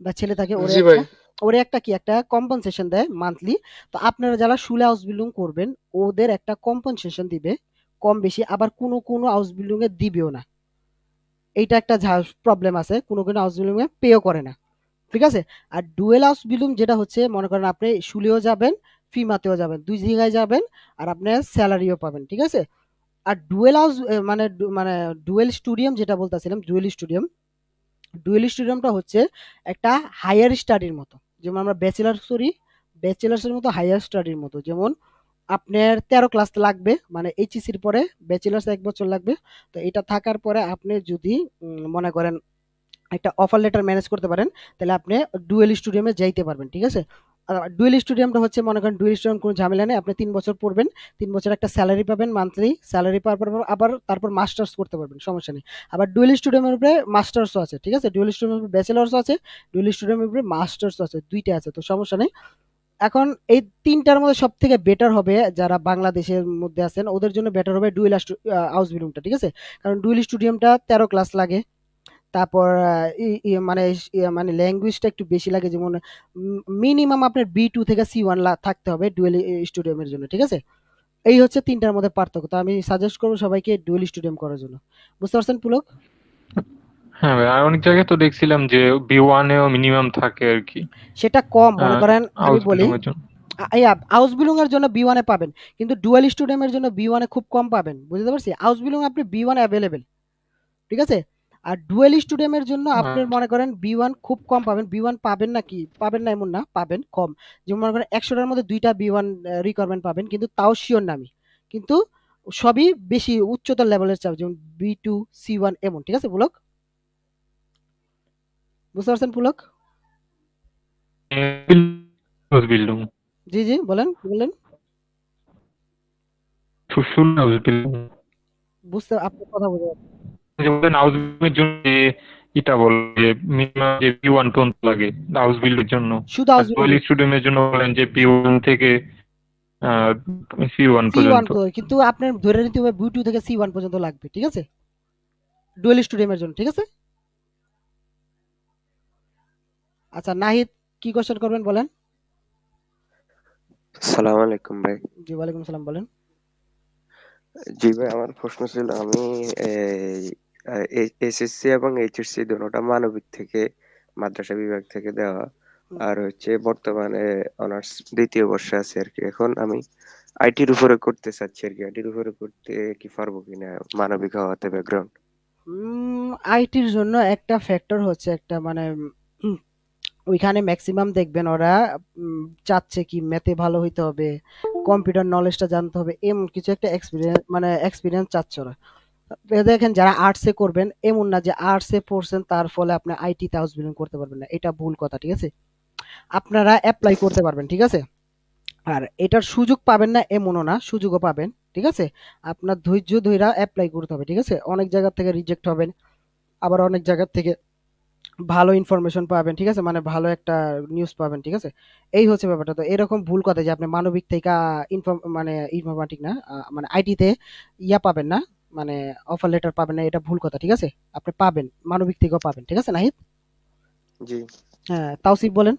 বা ছেলে থাকে জি ভাই। ওরে একটা কি একটা কম্পেনসেশন দেয় মান্থলি। তো আপনারা যারা শুলে হাউস বিল্ডিং করবেন ওদের একটা কম্পেনসেশন দিবে কম বেশি, আবার কোনো হাউস বিল্ডিং এ দিবেও না। এইটা একটা প্রবলেম আছে, কোনো হাউস বিল্ডিং এ পেও করে না। ঠিক আছে? আর ডুয়েল হাউস বিল্ডিং যেটা হচ্ছে মনে করেন আপনি শুলেও যাবেন, ফিমাতেও যাবেন, ২ জায়গায় যাবেন আর আপনি সেলারিও পাবেন। ঠিক আছে? আর ডুয়েল হাউস মানে ডুয়েল স্টুডিয়াম যেটা বলতেছিলাম, ডুয়েল স্টুডিয়ামটা হচ্ছে একটা হায়ার স্টাডির মতো। যেমন আমরা ব্যাচেলার্স করি, ব্যাচেলার্সের মতো হায়ার স্টাডির মতো। যেমন আপনার ১৩ ক্লাস লাগবে, মানে এইচএসসির পরে ব্যাচেলার্স ১ বছর লাগবে। তো এটা থাকার পরে আপনি যদি মনে করেন একটা অফার লেটার ম্যানেজ করতে পারেন, তাহলে আপনি ডুয়েল স্টুডিয়ামে যাইতে পারবেন। ঠিক আছে? ডুয়েল স্টুডিয়ামটা হচ্ছে মনে করেন ডুয়েল স্টুডিয়াম কোনো ঝামেলা নেই। আপনি ৩ বছর পড়বেন, ৩ বছর একটা স্যালারি পাবেন মান্থলি, স্যালারি পাওয়ার পর আবার তারপর মাস্টার্স করতে পারবেন, সমস্যা নেই। আবার ডুয়েল স্টুডিয়ামের উপরে মাস্টার্সও আছে। ঠিক আছে? ডুয়েল স্টুডিয়ামের উপরে ব্যাচেলার্সও আছে, ডুয়েল স্টুডিয়ামের উপরে মাস্টার্সও আছে, ২ টা আছে, তো সমস্যা নেই। এখন এই ৩ টার মধ্যে সবথেকে বেটার হবে যারা বাংলাদেশের মধ্যে আছেন ওদের জন্য বেটার হবে ডুয়েল হাউস বিল্ডিংটা। ঠিক আছে? কারণ ডুয়েল স্টুডিয়ামটা ১৩ ক্লাস লাগে। তারপর মানে ল্যাঙ্গুয়েজটা একটু বেশি লাগে। যেমন মিনিমাম আপনার B2 থেকে C1 থাকতে হবে ডুয়েল স্টুডিয়ামের জন্য। ঠিক আছে? এই হচ্ছে ৩ টার মধ্যে পার্থক্য। তো আমি সাজেস্ট করব সবাইকে ডুয়েল স্টুডিয়াম করার জন্য। বুঝতে পারছেন পুলক? হ্যাঁ ভাই, আর অনেক জায়গায় তো দেখছিলাম যে B1 এও মিনিমাম থাকে আর কি সেটা কম, মনে করেন আমি হাউস বলি বিল্ডিং এর জন্য। হাউস বিল্ডিং এর জন্য B1 এ পাবেন, কিন্তু ডুয়েল স্টুডিয়ামের জন্য B1 এ খুব কম পাবেন। বুঝতে পারছি? হাউস বিল্ডিং আপনি B1 অ্যাভেলেবেল। ঠিক আছে? আর ডুয়েল স্টুডিয়ামের জন্য আপনার মনে করেন B1 খুব কম পাবেন। B1 পাবেন না কি? পাবেন না এমন না, পাবেন কম। যেমন মনে করেন ১০০ টার মধ্যে ২ টা B1 রিকোয়ারমেন্ট পাবেন, কিন্তু তাও সিওর না আমি। কিন্তু সবই বেশি উচ্চতর লেভেলের চাপ, যেমন B2, C1 এমন। ঠিক আছে পুলক? বুঝতে পারছেন পুলক? হাউস বিল্ডিং, জি, জি, বলেন, কি বললেন? শুলে হাউস বিল্ডিং, আপনার কথা বোঝা যাচ্ছে। যে বলেন হাউস বিল্ডিং এর জন্য যে এটা বলে যে মিনিমাম যে B1 পর্যন্ত লাগে হাউস বিল্ডের জন্য, শুধু আর হাউস ডুয়েল বিল্ডিং স্টুডিয়ামের জন্য বলেন যে B1 থেকে C1 C1 পর্যন্ত। কিন্তু আপনার ধরে নিতে হবে B2 থেকে C1 পর্যন্ত লাগবে। ঠিক আছে? ডুয়েল স্টুডিয়ামের জন্য। ঠিক আছে? আচ্ছা নাহিদ, কি কোশ্চেন করবেন বলেন? সালাম আলাইকুম ভাই। জি, ওয়ালাইকুম সালাম, বলেন। জি ভাই, আমার প্রশ্ন ছিল, আমি এসএসসি এবং এইচএসসি দুটোটা মানবিক থেকে, মাদ্রাসা বিভাগ থেকে দেওয়া, হুম। আর হচ্ছে বর্তমানে অনার্স দ্বিতীয় বর্ষে আছে আর কি। এখন আমি আইটির উপরে করতে চাচ্ছি আর কি। আইটির উপরে করতে কি পারবো কিনা মানবিক হওয়াতে ব্যাকগ্রাউন্ড? আইটির জন্য একটা ফ্যাক্টর হচ্ছে একটা মানে উম, ওইখানে ম্যাক্সিমাম দেখবেন ওরা চাচ্ছে কি ম্যাথে ভালো হইতে হবে, কম্পিউটার নলেজটা জানতে হবে, এমন কিছু একটা এক্সপিরিয়েন্স চাচ্ছে ওরা। দেখেন যারা আর্টসে করবেন এমন না যে আর্টসে পড়ছেন তার ফলে আপনি আইটিতে হাউস বিল্ডিং করতে পারবেন না, এটা ভুল কথা। ঠিক আছে? আপনারা অ্যাপ্লাই করতে পারবেন। ঠিক আছে? আর এটার সুযোগ পাবেন না এমনও না, সুযোগও পাবেন। ঠিক আছে? আপনার ধৈর্য ধইরা এপ্লাই করতে হবে। ঠিক আছে? অনেক জায়গা থেকে রিজেক্ট হবেন, আবার অনেক জায়গা থেকে ভালো ইনফরমেশন পাবেন। ঠিক আছে? মানে ভালো একটা নিউজ পাবেন। ঠিক আছে? এই হচ্ছে ব্যাপারটা। তো এরকম ভুল কথা যে আপনি মানবিক থেকে মানে ইনফরমেটিক না, মানে আইটিতে পাবেন না, মানে অফার লেটার পাবেন না, এটা ভুল কথা। ঠিক আছে? আপনি পাবেন, মানবিক থেকেও পাবেন। ঠিক আছে নাহিদ? জি হ্যাঁ, তাওসিফ বলেন।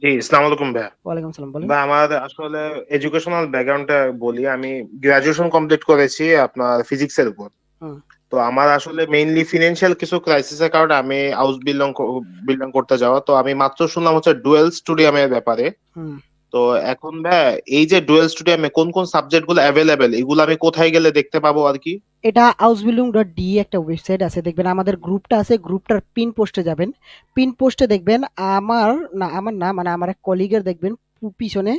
জি, আসসালামু আলাইকুম ভাইয়া। ওয়ালাইকুম সালাম, বলেন। ভাই, আমার আসলে এডুকেশনাল ব্যাকগ্রাউন্ডটা বলি। আমি গ্রাজুয়েশন কমপ্লিট করেছি আপনার ফিজিক্সের উপর। হুম, তো আমার আসলে মেইনলি ফিনান্সিয়াল কিছু ক্রাইসিসের কারণে আমি হাউস বিল্ডিং করতে যাওয়া। তো আমি মাত্র শুনলাম হচ্ছে ডুয়েল স্টুডিয়ামের ব্যাপারে। হুম। তো এখন ভাই, এই যে ডুয়েল স্টুডিয়ামে কোন কোন সাবজেক্ট গুলো অ্যাভেলেবেল, এগুলো আমি কোথায় গেলে দেখতে পাবো আর কি? এটা হাউসবিল্ডিং.ডি একটা ওয়েবসাইট আছে, দেখবেন আমাদের গ্রুপটা আছে, গ্রুপটার পিন পোস্টে যাবেন, পিন পোস্টে দেখবেন আমার না মানে আমার এক কলিগের দেখবেন পিছনে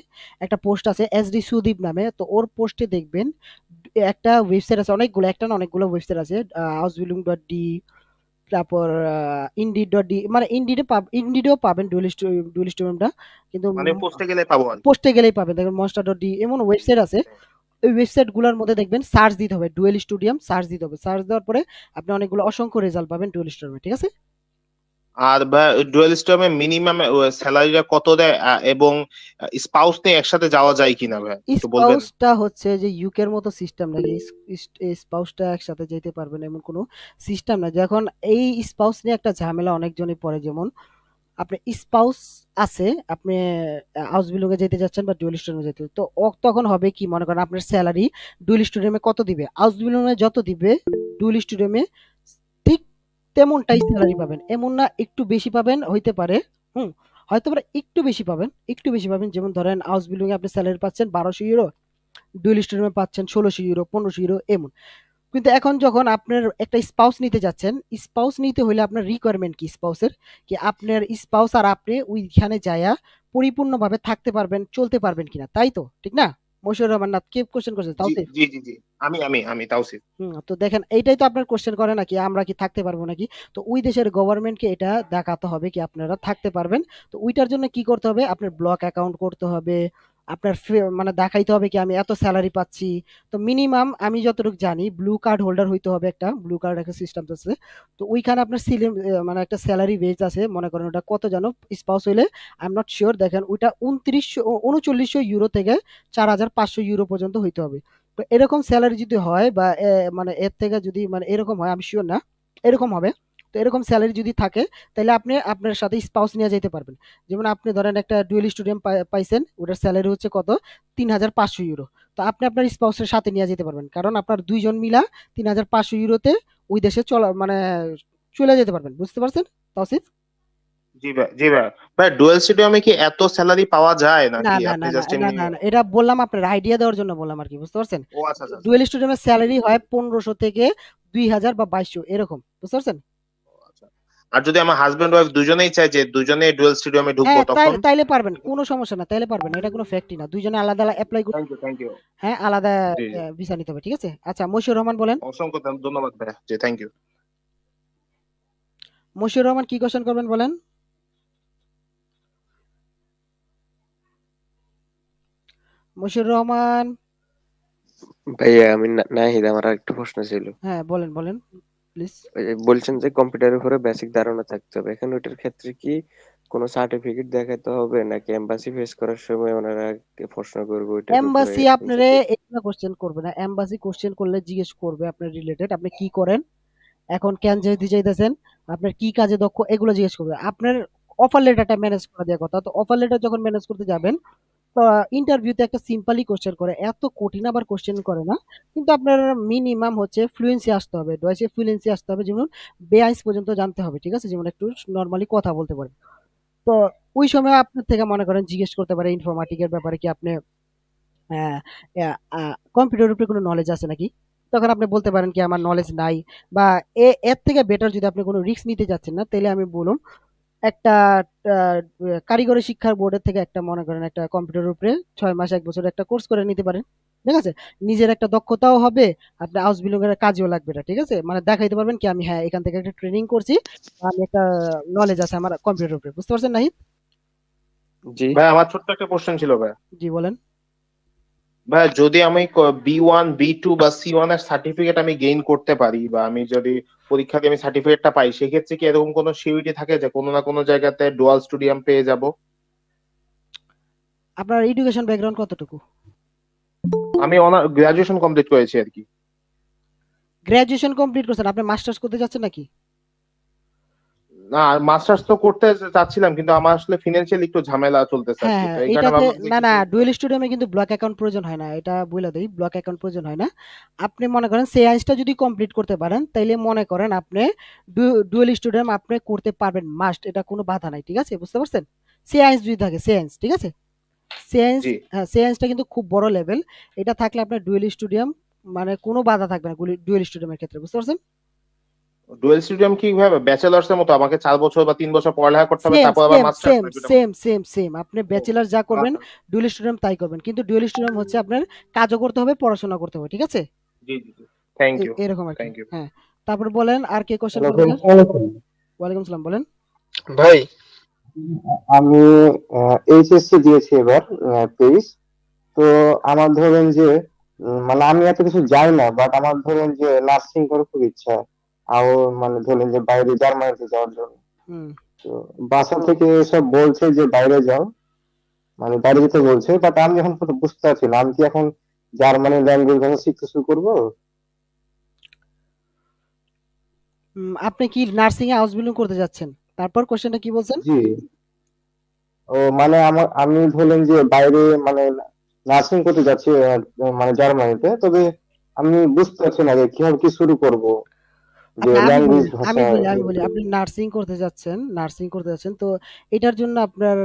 একটা পোস্ট আছে SD সুদীপ নামে, তো ওর পোস্টে দেখবেন একটা ওয়েবসাইট আছে, অনেকগুলো, একটা না অনেকগুলো ওয়েবসাইট আছে, হাউসবিল্ডিং.ডি, তারপর ইন্ডিড.ডি, মানে ইন্ডিডেও পাবেন ডুয়েল স্টুডিয়ামটা, কিন্তু মানে পোস্টে গেলে পাবো আর কি? পোস্টে গেলেই পাবেন, দেখবেন মনস্টার.ডি এমন ওয়েবসাইট আছে। ওই ওয়েবসাইট গুলোর মধ্যে দেখবেন সার্চ দিতে হবে, ডুয়েল স্টুডিয়াম সার্চ দিতে হবে। সার্চ দেওয়ার পরে আপনি অনেকগুলো অসংখ্য রেজাল্ট পাবেন ডুয়েল স্টুডিয়ামে, ঠিক আছে? আর ডুয়েল স্ট্রিমে মিনিমাম স্যালারিটা কত দেয়, এবং স্পাউস নিয়ে একসাথে যাওয়া যায় কিনা ভাই একটু বলবেন? স্পাউসটা হচ্ছে যে ইউকের মতো সিস্টেম নাকি স্পাউসটা একসাথে যেতে পারবে না এমন কোনো সিস্টেম না। যখন এই স্পাউস নিয়ে একটা ঝামেলা অনেকজনই পড়ে, যেমন আপনি স্পাউস আছে, আপনি হাউস বিল্ডিং এ যেতে যাচ্ছেন বা ডুয়েল স্টুডিয়ামে যেতে, তো তখন হবে কি, মনে করেন আপনার স্যালারি ডুয়েল স্টুডিয়ামে কত দিবে, হাউস বিল্ডিং এ যত দিবে ডুয়েল স্টুডিয়ামে ঠিক তেমনটাই স্যালারি পাবেন। এমন না একটু বেশি পাবেন, হইতে পারে। হুম, হয়তো পারে একটু বেশি পাবেন, একটু বেশি পাবেন। যেমন ধরেন হাউস বিল্ডিং এ আপনি স্যালারি পাচ্ছেন 1200 ইউরো, ডুয়েল স্টুডিয়ামে পাচ্ছেন 1600 ইউরো, 1500 ইউরো এমন। কিন্তু এখন যখন আপনার একটা স্পাউস নিতে যাচ্ছেন, স্পাউস নিতে হলে আপনার রিকোয়ারমেন্ট কি স্পাউসের, কি আপনার স্পাউস আর আপনি ওইখানে যায়া পরিপূর্ণভাবে থাকতে পারবেন, চলতে পারবেন কিনা, তাই তো? ঠিক না? মশিউর রহমান না, কে কোশ্চেন করছে? জি তাওসিফ। জি জি জি আমি তাওসিফ। তো দেখেন এইটাই তো আপনার কোশ্চেন করে নাকি আমরা কি থাকতে পারবো নাকি। তো ওই দেশের গভর্নমেন্টকে এটা দেখাতে হবে কি আপনারা থাকতে পারবেন। তো ওইটার জন্য কি করতে হবে, আপনার ব্লক অ্যাকাউন্ট করতে হবে, আপনার মানে দেখাইতে হবে কি আমি এত স্যালারি পাচ্ছি। তো মিনিমাম আমি যতটুকু জানি ব্লু কার্ড হোল্ডার হইতে হবে, একটা ব্লু কার্ড একটা সিস্টেম আছে। তো ওইখানে আপনার মানে একটা স্যালারি বেজ আছে, মনে করেন ওটা কত জানো, স্পাউস হইলে আই এম নট শিওর, দেখেন ওইটা 3900 থেকে 4500 ইউরো পর্যন্ত হইতে হবে। তো এরকম স্যালারি যদি হয় বা মানে এর থেকে যদি মানে এরকম হয়, আমি শিওর না এরকম হবে। তো এরকম স্যালারি যদি থাকে তাহলে আপনি আপনার সাথে স্পাউস নিয়ে যেতে পারবেন। যেমন আপনি ধরেন একটা ডুয়েল স্টুডেন্ট পাইছেন, ওটার স্যালারি হচ্ছে কত, 3500 ইউরো। তো আপনি আপনার স্পাউসের সাথে নিয়ে যেতে পারবেন, কারণ আপনার দুইজন মিলা 3500 ইউরোতে ওই দেশে চলা মানে চলে যেতে পারবেন। বুঝতে পারছেন তাওসিফ? জি ভাই জি ভাই। ভাই ডুয়েল স্টুডিয়ামে কি এত স্যালারি পাওয়া যায় না নাকি না আপনি না না জাস্ট না এমনি? না না, এটা বললাম আপনার আইডিয়া দেওয়ার জন্য বললাম আর কি, বুঝতে পারছেন? ও আচ্ছা আচ্ছা আচ্ছা ডুয়েল স্টুডেন্টের স্যালারি হয় 1500 থেকে 2000 বা 2200 এরকম, বুঝতে পারছেন? আচ্ছা। আর যদি আমার হাজবেন্ড ওয়াইফ দুজনেই চায় যে দুজনেই ডুয়েল স্টুডিয়ামে ঢুকবো হ্যাঁ, তখন? তাইলে পারবেন, কোনো সমস্যা না, তাইলে পারবেন, এটা কোনো ফ্যাক্টই না। দুইজনে আলাদা আলাদা অ্যাপ্লাই করতে, থ্যাংক ইউ। হ্যাঁ আলাদা জি জি ভিসা নিতে হবে, ঠিক আছে? আচ্ছা মশিউর রহমান বলেন। অসংখ্য ধন্যবাদ ভাই। জি থ্যাংক ইউ। মশিউর রহমান কি কোশ্চেন করবেন বলেন। মশিউর রহমান। ভাইয়া আমি নাহিদ, আমার আরেকটা প্রশ্ন ছিল। হ্যাঁ বলেন বলেন প্লিজ। ওই যে বলছেন যে কম্পিউটারের উপরে বেসিক ধারণা থাকতে হবে, এখন ওইটার ক্ষেত্রে কি কোনো সার্টিফিকেট দেখাতে হবে নাকি এমবাসি ফেস করার সময় ওনারা প্রশ্ন করবে ওইটার উপরে? এমবাসি আপনারে এগুলা কোশ্চেন করবে না, এমবাসি কোশ্চেন করলে জিজ্ঞেস করবে আপনার রিলেটেড, আপনি কি করেন, এখন কেন যেতে চাইতেছেন, আপনার কি কাজে দক্ষ, এগুলো জিজ্ঞেস করবে। আপনার অফার লেটারটা ম্যানেজ করা দেওয়ার কথা। তো অফার লেটার যখন ম্যানেজ করতে যাবেন, তো ইন্টারভিউতে একটা সিম্পলি কোশ্চেন করে, এত কঠিন আবার কোশ্চেন করে না। কিন্তু আপনার মিনিমাম হচ্ছে ফ্লুয়েন্সি আসতে হবে, ডয়েচে ফ্লুয়েন্সি আসতে হবে, যেমন বেআইস পর্যন্ত জানতে হবে, ঠিক আছে? যেমন একটু নর্মালি কথা বলতে পারেন। তো ওই সময় আপনার থেকে মনে করেন জিজ্ঞেস করতে পারে ইনফরমেটিকের ব্যাপারে কি আপনি কম্পিউটারের উপরে কোনো নলেজ আছে নাকি। তখন আপনি বলতে পারেন কি আমার নলেজ নাই, বা এর থেকে বেটার যদি আপনি কোনো রিস্ক নিতে যাচ্ছেন না, তাহলে আমি বলুন একটা আহ, কারিগরি শিক্ষার বোর্ডের থেকে একটা মনে করেন একটা কম্পিউটারের উপরে 6 মাস 1 বছর একটা কোর্স করে নিতে পারেন, ঠিক আছে? নিজের একটা দক্ষতাও হবে, আপনার হাউস বিল্ডিং এর কাজেও লাগবে না, ঠিক আছে? মানে দেখাইতে পারবেন কি আমি হ্যাঁ এখান থেকে একটা ট্রেনিং করছি, আমি একটা নলেজ আছে আমার কম্পিউটারের উপরে। বুঝতে পারছেন নাহিদ? জি ভাই আমার ছোট্ট একটা কোশ্চেন ছিল ভাই। জি বলেন। ভাই যদি আমি B1 B2 বা C1 এর সার্টিফিকেট আমি গেইন করতে পারি, বা আমি যদি পরীক্ষা দিয়ে আমি সার্টিফিকেটটা পাই, সেক্ষেত্রে কি এরকম কোনো সিউরিটি থাকে যে কোনো না কোনো জায়গাতে ডুয়াল স্টুডিয়াম পেয়ে যাব? আপনার এডুকেশন ব্যাকগ্রাউন্ড কতটুকু? আমি গ্রাজুয়েশন কমপ্লিট করেছি আর কি। গ্রাজুয়েশন কমপ্লিট করছেন, আপনি মাস্টার্স করতে যাচ্ছেন নাকি? না মাস্টার্স তো করতে চাচ্ছিলাম, কিন্তু আমার আসলে ফিনান্সিয়াল একটু ঝামেলা চলতেছে আর হ্যাঁ কি, তো হ্যাঁ, এই কারণে এটাতে ভাবলাম যে না না, কিছু। ডুয়েল স্টুডিয়ামে কিন্তু ব্লক অ্যাকাউন্ট প্রয়োজন হয় না, এটা বলে দেই, ব্লক অ্যাকাউন্ট প্রয়োজন হয় না। আপনি মনে করেন সেয়াইন্সটা যদি কমপ্লিট করতে পারেন, তাইলে মনে করেন আপনি ডুয়েল স্টুডিয়াম আপনি করতে পারবেন, মাস্ট, এটা কোনো বাধা নাই, ঠিক আছে? বুঝতে পারছেন? সেয়াইন্স যদি থাকে, সেয়াইন্স, ঠিক আছে? সেয়াইন্স, জি হ্যাঁ সেয়াইন্সটা কিন্তু খুব বড় লেভেল, এটা থাকলে আপনার ডুয়েল স্টুডিয়াম মানে কোনো বাধা থাকবে না ডুয়েল স্টুডিয়ামের ক্ষেত্রে। বুঝতে পারছেন? ডুয়েল স্টুডিয়াম কি ভাবে ব্যাচেলার্স এর মতো আমাকে 4 বছর বা 3 বছর পড়ালেখা করতে হবে সেম তারপর আবার সেম মাস্টার্স সেম নাকি ওটা? সেম সেম সেম, আপনি ও ব্যাচেলার যা করবেন আচ্ছা। ডুয়েল স্টুডেন্ট তাই করবেন, কিন্তু ডুয়েল স্টুডেন্ট হচ্ছে আপনার কাজও করতে হবে, পড়াশোনা করতে হবে, ঠিক আছে? জি জি জি থ্যাংক ইউ এরকম আর কি। Thank you. হ্যাঁ, তারপর বলেন আর কে কোশ্চেন হ্যালো করবে? ভাই, আসসালামু আলাইকুম। ওয়ালাইকুম সালাম, বলেন। ভাই আমি এইচএসসি দিয়েছি এবার 23। তো আমার ধরেন যে মানে আমি এত কিছু যাই না, বাট আমার ধরুন যে নার্সিং করার খুব ইচ্ছা, আর মানে ধরুন যে বাইরে জার্মানিতে যাওয়ার জন্য। হুম তো বাসা থেকে সব বলছে যে বাইরে যাও, মানে বাইরে যেতে বলছে, বাট আমি এখন পর্যন্ত বুঝতে পারছি না আমি কি এখন জার্মানি ল্যাঙ্গুয়েজ ভাষা শিখতে শুরু করবো। আপনি কি নার্সিং এ হাউস বিল্ডিং করতে যাচ্ছেন? তারপর কোশ্চেনটা কি বলছেন? জি। ও মানে আমি ধরলেন যে বাইরে মানে নার্সিং করতে যাচ্ছি, মানে জার্মানিতে, তবে আমি বুঝতে পারছি না যে কিভাবে কি শুরু করব, যে আচ্ছা আমি বলি ল্যাঙ্গুয়েজ আমি ভাষা বলি আমি বলি যেহেতু। আপনি নার্সিং করতে যাচ্ছেন, তো এটার জন্য আপনার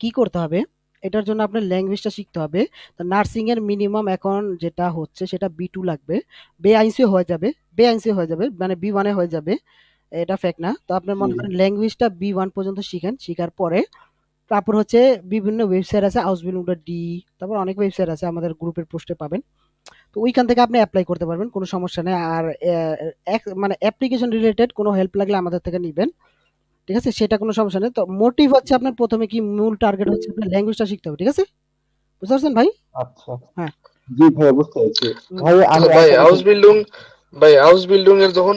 কি করতে হবে? এটার জন্য আপনার ল্যাঙ্গুয়েজটা শিখতে হবে। তো নার্সিং এর মিনিমাম এখন যেটা হচ্ছে সেটা B2 লাগবে। B1 হয়ে যাবে, B1 হয়ে যাবে, মানে B1 এ হয়ে যাবে। এটা ফেক না। তো আপনার জি মনে করেন ল্যাঙ্গুয়েজটা B1 পর্যন্ত শিখেন। শিখার পরে তারপর হচ্ছে বিভিন্ন ওয়েবসাইট আছে হাউসবিল্ডিং.ডি, তারপর অনেক ওয়েবসাইট আছে আমাদের গ্রুপের পোস্টে পাবেন। তো ওইখান থেকে আপনি এপ্লাই করতে পারবেন, কোনো সমস্যা নেই। আর মানে অ্যাপ্লিকেশন রিলেটেড কোনো হেল্প লাগলে আমাদের থেকে নিবেন, ঠিক আছে? সেটা কোনো সমস্যা নেই। তো মোটিভ হচ্ছে আপনার প্রথমে কি মূল টার্গেট হচ্ছে আপনার ল্যাঙ্গুয়েজটা শিখতে হবে, ঠিক আছে? বুঝতে পারছেন ভাই? আচ্ছা। হ্যাঁ। জি ভাইয়া বুঝতে পেরেছি। উম, ভাই আমি ভাই একটা হাউস কথা, বিল্ডিং ভাই হাউস বিল্ডিং এর যখন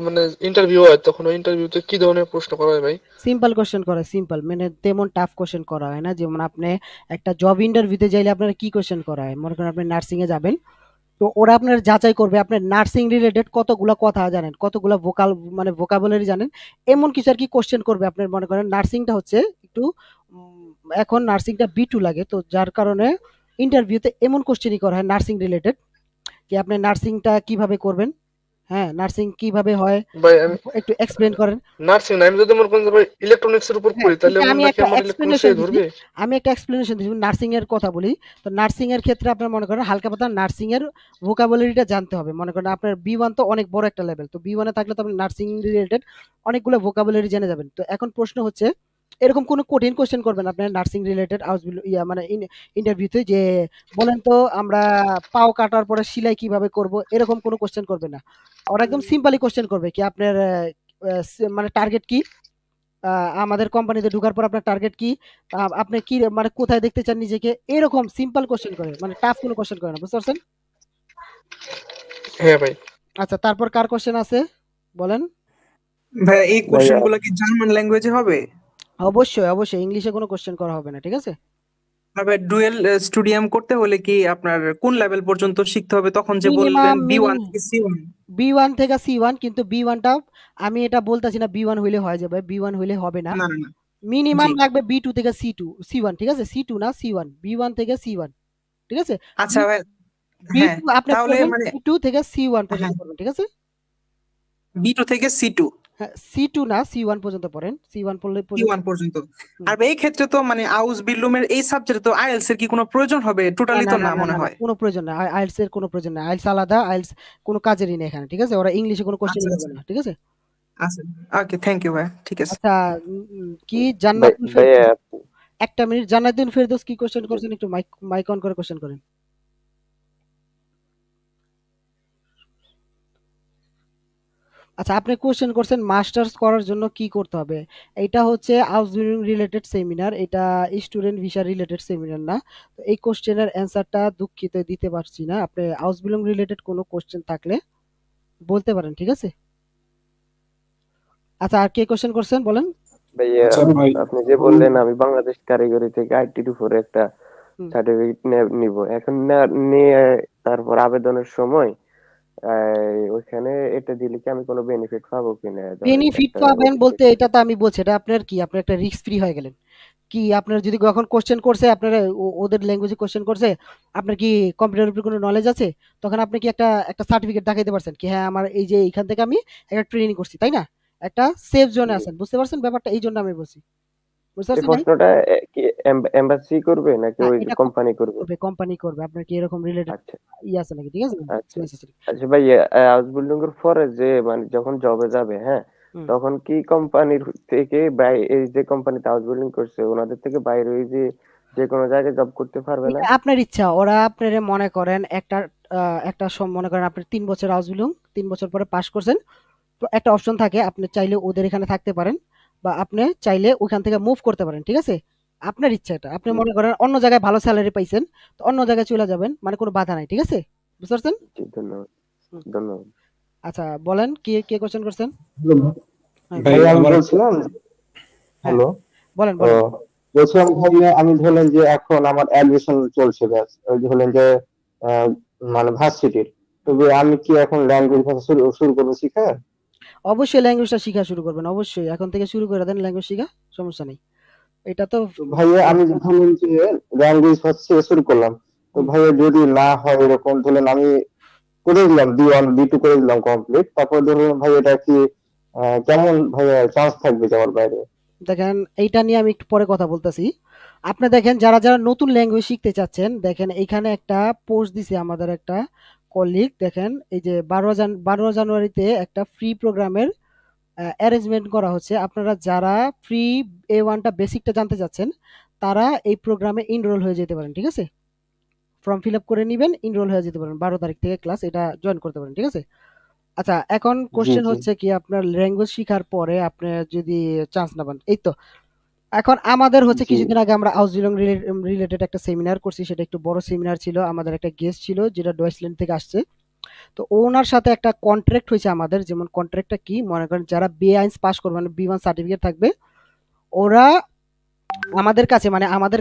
মানে ইন্টারভিউ হয় তখন ওই ইন্টারভিউতে কি ধরনের প্রশ্ন করা হয় ভাই? সিম্পল কোশ্চেন করে, সিম্পল, মানে তেমন টাফ কোশ্চেন করা হয় না। যেমন আপনি একটা জব ইন্টারভিউতে যাইলে আপনার কি কোশ্চেন করা হয়, মনে করেন আপনি নার্সিং এ যাবেন, তো ওরা আপনার যাচাই করবে আপনার নার্সিং রিলেটেড কতগুলা কথা জানেন, কতগুলা মানে ভোকাবুলারি জানেন, এমন কিছু আর কি কোশ্চেন করবে। আপনার মনে করেন নার্সিংটা হচ্ছে একটু এখন নার্সিংটা B2 লাগে, তো যার কারণে ইন্টারভিউতে এমন কোশ্চেনই করা হয় নার্সিং রিলেটেড, কি আপনি নার্সিংটা কিভাবে করবেন, হ্যাঁ নার্সিং কিভাবে হয় ভাই আমি একটু এক্সপ্লেন করেন। নার্সিং না, আমি যদি মনে করেন যে ভাই ইলেকট্রনিক্স এর উপর হ্যাঁ, পড়ি তাহলে এটা মনে আমি নাকি একটা আমার ইলেকট্রনিক্স এক্সপ্লেনেশন দিছি। ধরবে? আমি একটা এক্সপ্লেনেশন দিছি নার্সিং এর কথা বলি। তো নার্সিং এর ক্ষেত্রে আপনার মনে করেন হালকা পাতলা নার্সিং এর ভোকাবুলারিটা জানতে হবে। মনে করেন আপনার B1 তো অনেক বড় একটা লেভেল। তো B1 এ থাকলে তো আপনি নার্সিং রিলেটেড অনেকগুলো ভোকাবুলারি জেনে যাবেন। তো এখন প্রশ্ন হচ্ছে এরকম কোনো কঠিন কোশ্চেন করবেন আপনার নার্সিং রিলেটেড মানে ইন্টারভিউতে যে বলেন তো আমরা পাও কাটার পরে সেলাই কিভাবে করব, এরকম কোনো কোশ্চেন করবে না। ওরা একদম সিম্পলি কোশ্চেন করবে কি আপনার মানে টার্গেট কি, আমাদের কোম্পানিতে ঢোকার পর আপনার টার্গেট কি, আপনি কি মানে কোথায় দেখতে চান নিজেকে, এরকম সিম্পল কোশ্চেন করে, মানে টাফ কোনো কোশ্চেন করে না। বুঝতে পারছেন? হ্যাঁ ভাই। আচ্ছা তারপর কার কোশ্চেন আছে বলেন? ভাই এই কোশ্চেন ভাইয়া গুলো কি জার্মান ল্যাঙ্গুয়েজে হবে? অবশ্যই অবশ্যই ইংলিশে কোনো কোশ্চেন করা হবে না, ঠিক আছে? আর ভাই ডুয়েল স্টুডিয়াম করতে হলে কি আপনার কোন লেভেল পর্যন্ত শিখতে হবে? তখন যে বললেন মিনিমাম B1 থেকে C1। B1 থেকে C1, কিন্তু B1টা আমি এটা বলতেছি না B1 হইলে হয়ে যাবে, B1 হইলে হবে না। না না না। মিনিমাম জি লাগবে B2 থেকে C1, ঠিক আছে? C2 না C1, B1 থেকে C1, ঠিক আছে? আচ্ছা ভাই। হ্যাঁ B2 আপনি তাহলে পড়বেন মানে C2 থেকে C1 পর্যন্ত হ্যাঁ পড়বেন, ঠিক আছে? B2 থেকে C2, হ্যাঁ C2 না C1 পর্যন্ত পড়েন, C1 পড়লে পর্যন্ত। C1 পর্যন্ত। হুম। আর ভাই এই ক্ষেত্রে তো মানে আউস বিল্ডুমের এই সাবজেক্টে তো আইএলটিএস এর কি কোনো প্রয়োজন হবে? না টোটালি না তো না না না মনে না না, হয়। কোনো প্রয়োজন নাই। আইএলটিএস এর কোনো প্রয়োজন নাই। আইএলটিএস আলাদা, আইএলটিএস কোনো কাজেরই না এখানে, ঠিক আছে? ওরা ইংলিশে কোনো কোশ্চেন আচ্ছা করবে আচ্ছা না, ঠিক আছে? আচ্ছা। ওকে থ্যাংক ইউ ভাই, ঠিক আছে। আচ্ছা কি জান্নাতুল ভাইয়া ফেরদৌস, একটা মিনিট, জান্নাতুল ফেরদৌস কি কোশ্চেন করছেন, একটু মাইক মাইক অন করে কোশ্চেন করেন। আচ্ছা আপনি কোশ্চেন করছেন মাস্টার্স করার জন্য কি করতে হবে। এটা হচ্ছে হাউস বিল্ডিং রিলেটেড সেমিনার, এটা স্টুডেন্ট ভিসা রিলেটেড সেমিনার না। তো এই কোশ্চেনের অ্যান্সারটা দুঃখিত দিতে পারছি না। আপনি হাউস বিল্ডিং রিলেটেড কোনো কোশ্চেন থাকলে বলতে পারেন, ঠিক আছে? আচ্ছা আর কে কোশ্চেন করছেন বলেন? ভাইয়া আচ্ছা ভাই আপনি যে বললেন আমি বাংলাদেশ কারিগরি থেকে আইটির উপরে একটা হুম। সার্টিফিকেট নিব, এখন নিয়ে তারপর আবেদনের সময় ওইখানে এটা দিলে কি আমি কোনো বেনিফিট পাবো কিনা? ধরেন বেনিফিট একটা পাবেন ওদের বলতে থেকে। এটা তো আমি বলছি, এটা আপনার কি আপনার একটা রিস্ক ফ্রি হয়ে গেলেন। কি আপনার যদি এখন কোশ্চেন করছে আপনার ওদের ল্যাঙ্গুয়েজে কোশ্চেন করছে, আপনার কি কম্পিউটারের উপর কোনো নলেজ আছে, তখন আপনি কি একটা একটা সার্টিফিকেট দেখাইতে পারছেন কি হ্যাঁ আমার এই যে এইখান থেকে আমি একটা ট্রেনিং করছি, তাই না? একটা সেফ জোনে জি। আছেন, বুঝতে পারছেন ব্যাপারটা? এই জন্য আমি বলছি, বুঝতে এই পারছেন ভাই? প্রশ্নটা কি এমবাসি করবে নাকি হ্যাঁ ওই এটা কোম্পানি করবে? করবে, কোম্পানি করবে। আপনার কি এরকম রিলেটেড আচ্ছা আছে নাকি, ঠিক আছে? আচ্ছা experience আছে নাকি? আচ্ছা ভাই, হাউস বিল্ডিং এর পরে যে মানে যখন জবে যাবে, হ্যাঁ, হুম। তখন কি কোম্পানির থেকে এই যে কোম্পানিতে হাউস বিল্ডিং করছে ওনাদের থেকে বাইরে ওই যে কোনো জায়গায় জব করতে পারবে না? এটা আপনার ইচ্ছা, ওরা আপনার মনে করেন একটা মনে করেন আপনি 3 বছর হাউস বিল্ডিং 3 বছর পরে পাস করছেন, তো একটা অপশন থাকে আপনি চাইলে ওদের এখানে থাকতে পারেন বা আপনি চাইলে ওখান থেকে মুভ করতে পারেন, ঠিক আছে? আপনার ইচ্ছা এটা। আপনি মনে করেন অন্য জায়গায় ভালো স্যালারি পাইছেন, তো অন্য জায়গায় চলে যাবেন, মানে কোনো বাধা নাই, ঠিক আছে? বুঝতে পারছেন? জি, ধন্যবাদ। হুম। ধন্যবাদ। আচ্ছা বলেন, কে কোশ্চেন করছেন? হ্যাঁ ভাই ভাই আমি আমার বলছিলাম, হ্যাঁ হ্যালো, বলেন ও বলেন। বলছিলাম ভাই, আমি ধরলেন যে এখন আমার অ্যাডমিশন চলছে, ব্যাস ওই ধরলেন যে আহ, মানে ভার্সিটির, তবে আমি কি এখন ল্যাঙ্গুয়েজ ভাষা শুরু শুরু করবো শিখা? অবশ্যই ল্যাঙ্গুয়েজটা শিখা শুরু করবেন, অবশ্যই এখন থেকে শুরু করে দেন ল্যাঙ্গুয়েজ শিখা, সমস্যা নেই। এটা তো তো ভাইয়া আমি ধরুন যে ল্যাঙ্গুয়েজ হচ্ছে শুরু করলাম, তো হুম, ভাইয়া যদি না হয় এরকম ধরুন, আমি করে দিলাম B1 B2 করে দিলাম কমপ্লিট, তারপর ধরুন ভাই এটা কি কেমন ভাইয়া চান্স থাকবে যাওয়ার বাইরে? দেখেন এইটা নিয়ে আমি একটু পরে কথা বলতেছি। আপনি দেখেন যারা যারা নতুন ল্যাঙ্গুয়েজ শিখতে চাচ্ছেন, দেখেন এইখানে একটা পোস্ট দিছে আমাদের একটা কলিগ, দেখেন এই যে 12 জানুয়ারিতে একটা ফ্রি প্রোগ্রামের অ্যারেঞ্জমেন্ট করা হচ্ছে। আপনারা যারা ফ্রি A1টা বেসিকটা জানতে চাচ্ছেন, তারা এই প্রোগ্রামে ইনরোল হয়ে যেতে পারেন, ঠিক আছে? ফর্ম ফিল আপ করে নিবেন, ইনরোল হয়ে যেতে পারেন, 12 তারিখ থেকে ক্লাস এটা জয়েন করতে পারেন, ঠিক আছে? আচ্ছা এখন জি কোশ্চেন জি হচ্ছে কি, আপনার ল্যাঙ্গুয়েজ শিখার পরে আপনি যদি চান্স না পান, এই তো এখন আমাদের হচ্ছে জি কিছুদিন আগে আমরা আউসবিলং রিলেটেড একটা সেমিনার করছি, সেটা একটু বড় সেমিনার ছিল। আমাদের একটা গেস্ট ছিল যেটা ডয়েচল্যান্ড থেকে আসছে। তো ওনার সাথে একটা কন্ট্রাক্ট হয়েছে আমাদের, যেমন কন্ট্রাক্টটা কি মনে করেন, যারা B1 পাস করবে মানে B1 সার্টিফিকেট থাকবে, ওরা আমাদের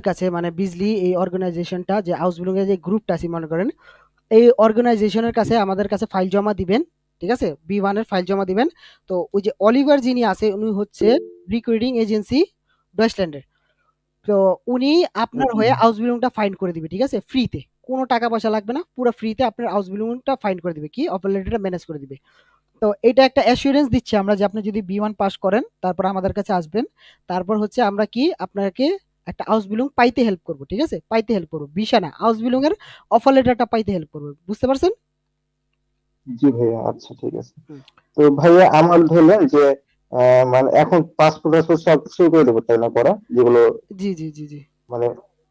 কাছে মানে বিজলি এই অর্গানাইজেশনটা, যে আউসবিলং এর যে গ্রুপটা আছে মনে করেন, এই অর্গানাইজেশনের কাছে আমাদের কাছে ফাইল জমা দিবেন, ঠিক আছে? B1 এর ফাইল জমা দিবেন। তো ওই যে অলিভার যিনি আছে উনি হচ্ছে রিক্রুটিং এজেন্সি ডয়েচল্যান্ডের। তো উনি আপনার হয়ে আউসবিলংটা ফাইন্ড করে দিবে, ঠিক আছে? ফ্রিতে, কোনো টাকা পয়সা লাগবে না, পুরো ফ্রিতে আপনার আউসবিলংটা ফাইন্ড করে দিবে, কি অফার লেটারটা ম্যানেজ করে দিবে। তো এটা একটা অ্যাসুরেন্স দিচ্ছি আমরা, যে আপনি যদি B1 পাস করেন তারপর আমাদের কাছে আসবেন, তারপর হচ্ছে আমরা কি আপনাকে একটা আউসবিলং পাইতে হেল্প করব, ঠিক আছে? পাইতে হেল্প করব, ভিসা না, আউসবিলং এর অফার লেটারটা পাইতে হেল্প করব, বুঝতে পারছেন? জি ভাইয়া, আচ্ছা ঠিক আছে। হুম। তো ভাইয়া আমার ধরলেন যে মানে এখন পাসপোর্ট টাসপোর্ট সব শুরু করে দেবো তাই না করা, যেগুলো জি জি জি জি মানে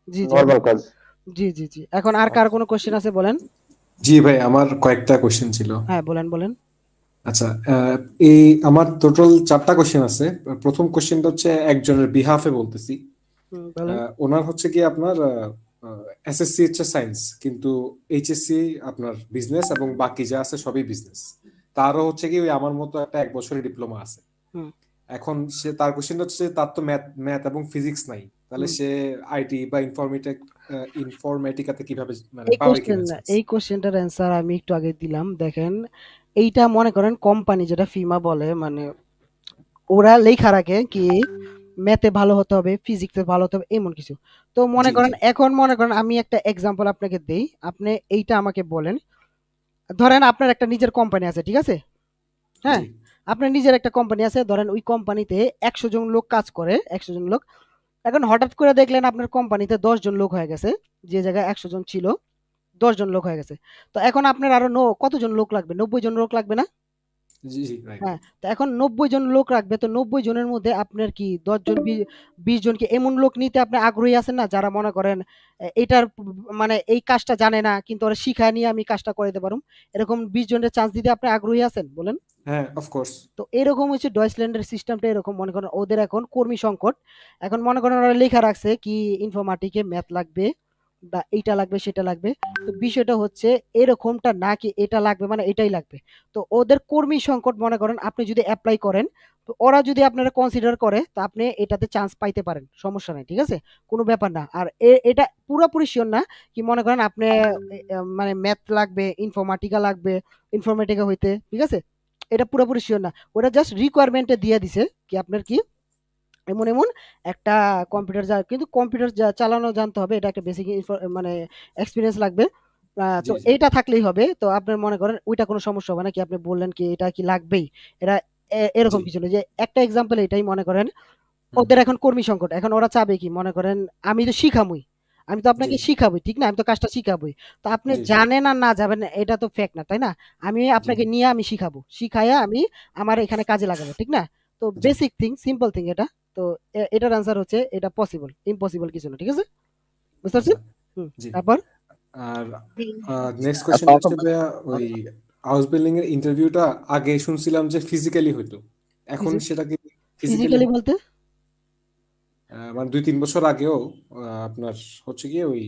জি জি নর্মাল কাজ? জি জি জি এখন আর কার কোনো কোশ্চেন আছে বলেন? জি ভাই আমার কয়েকটা কোশ্চেন ছিল। হ্যাঁ বলেন বলেন। আচ্ছা, এই আমার টোটাল 4টা কোশ্চেন আছে। প্রথম কোশ্চেনটা হচ্ছে একজনের বিহাফে বলতেছি। বলেন। ওনার হচ্ছে কি আপনার এসএসসি হচ্ছে সায়েন্স, কিন্তু এইচএসসি আপনার বিজনেস এবং বাকি যা আছে সবই বিজনেস। তারও হচ্ছে কি ওই আমার মতো একটা 1 বছরের ডিপ্লোমা আছে। হুম। এখন তার কোশ্চেনটা হচ্ছে যে তার তো ম্যাথ এবং ফিজিক্স নাই, তাহলে হুম। সে আইটি বা ইনফরমেটিকাতে কিভাবে মানে পাবে কিনা চান্স? এই কোশ্চেনটার অ্যান্সার আমি একটু আগে দিলাম। দেখেন এইটা মনে করেন কোম্পানি যেটা ফিমা বলে, মানে ওরা লেখা রাখে কি ম্যাথে ভালো হতে হবে, ফিজিক্সে ভালো হতে হবে, এমন কিছু। তো মনে জি করেন জি এখন মনে করেন আমি একটা এক্সাম্পল আপনাকে দেই, আপনি এইটা আমাকে বলেন। ধরেন আপনার একটা নিজের কোম্পানি আছে, ঠিক আছে? হ্যাঁ, জি আপনার নিজের একটা কোম্পানি আছে, ধরেন ওই কোম্পানিতে 100 জন লোক কাজ করে, 100 জন লোক। এখন হঠাৎ করে দেখলেন আপনার কোম্পানিতে 10 জন লোক হয়ে গেছে, যে জায়গায় 100 জন ছিল 10 জন লোক হয়ে গেছে। তো এখন আপনার আরো কতজন লোক লাগবে? 90 জন লোক লাগবে না? জি জি রাইট। হ্যাঁ, তো এখন 90 জন লোক রাখবে, তো 90 জনের মধ্যে আপনার কি 10 জন 20 জন কি এমন লোক নিতে আপনি আগ্রহী আছেন না, যারা মনে করেন এটার মানে এই কাজটা জানে না, কিন্তু ওরা শিখায় নিয়ে আমি কাজটা করে দিতে পারুম, এরকম 20 জনের চান্স দিতে আপনি আগ্রহী আছেন বলেন? হ্যাঁ অফকোর্স। তো এরকম হচ্ছে ডয়েচল্যান্ডের সিস্টেমটা এরকম, মনে করেন ওদের এখন কর্মী সংকট। এখন মনে করেন ওরা লেখা রাখছে কি ইনফরমেটিকে ম্যাথ লাগবে বা এইটা লাগবে সেটা লাগবে। তো বিষয়টা হচ্ছে এরকমটা না কি এটা লাগবে মানে এটাই লাগবে। তো ওদের কর্মী সংকট, মনে করেন আপনি যদি এপ্লাই করেন, তো ওরা যদি আপনারা কনসিডার করে, তো আপনি এটাতে চান্স পাইতে পারেন, সমস্যা নাই, ঠিক আছে? কোনো ব্যাপার না। আর এটা পুরোপুরি শিওর না কি মনে করেন আপনি মানে ম্যাথ লাগবে, ইনফরমেটিকা লাগবে, ইনফরমেটিকা হইতে, ঠিক আছে? এটা পুরোপুরি শিওর না, ওটা জাস্ট রিকোয়ারমেন্টে দিয়ে দিছে কি আপনার কি এমন এমন একটা কম্পিউটার কিন্তু কম্পিউটার চালানো জানতে হবে, এটা একটা বেসিক মানে এক্সপিরিয়েন্স লাগবে। তো জি জি এইটা থাকলেই হবে। তো আপনার মনে করেন ওইটা কোনো সমস্যা হবে না, কি আপনি বললেন কি এটা কি লাগবেই, এটা এরকম জি কিছু না, যে একটা এক্সাম্পল এটাই মনে করেন হুম ওদের এখন কর্মী সংকট, এখন ওরা চাবে কি মনে করেন আমি তো শিখামুই, আমি তো জি আপনাকে শিখাবই, ঠিক না? আমি তো কাজটা শিখাবই। তো আপনি জি জি জানেন আর না যাবেন এটা তো ফেক না, তাই না? আমি জি আপনাকে নিয়ে আমি শিখাবো, শিখাইয়া আমি আমার এখানে কাজে লাগাবো, ঠিক না? তো জি বেসিক থিং, সিম্পল থিং এটা। তো এটার অ্যান্সার হচ্ছে এটা পসিবল, ইম্পসিবল কিছু না, ঠিক আছে? বুঝতে পারছেন? আচ্ছা হুম। জি। তারপর আর নেক্সট কোশ্চেন হচ্ছে ভাইয়া, ওই হাউস বিল্ডিং এর ইন্টারভিউটা আগে শুনছিলাম যে ফিজিক্যালি হতো, এখন সেটা কি ফিজিক্যালি ফিজিক্যালি বলতে মানে 2-3 বছর আগেও আপনার হচ্ছে গিয়ে ওই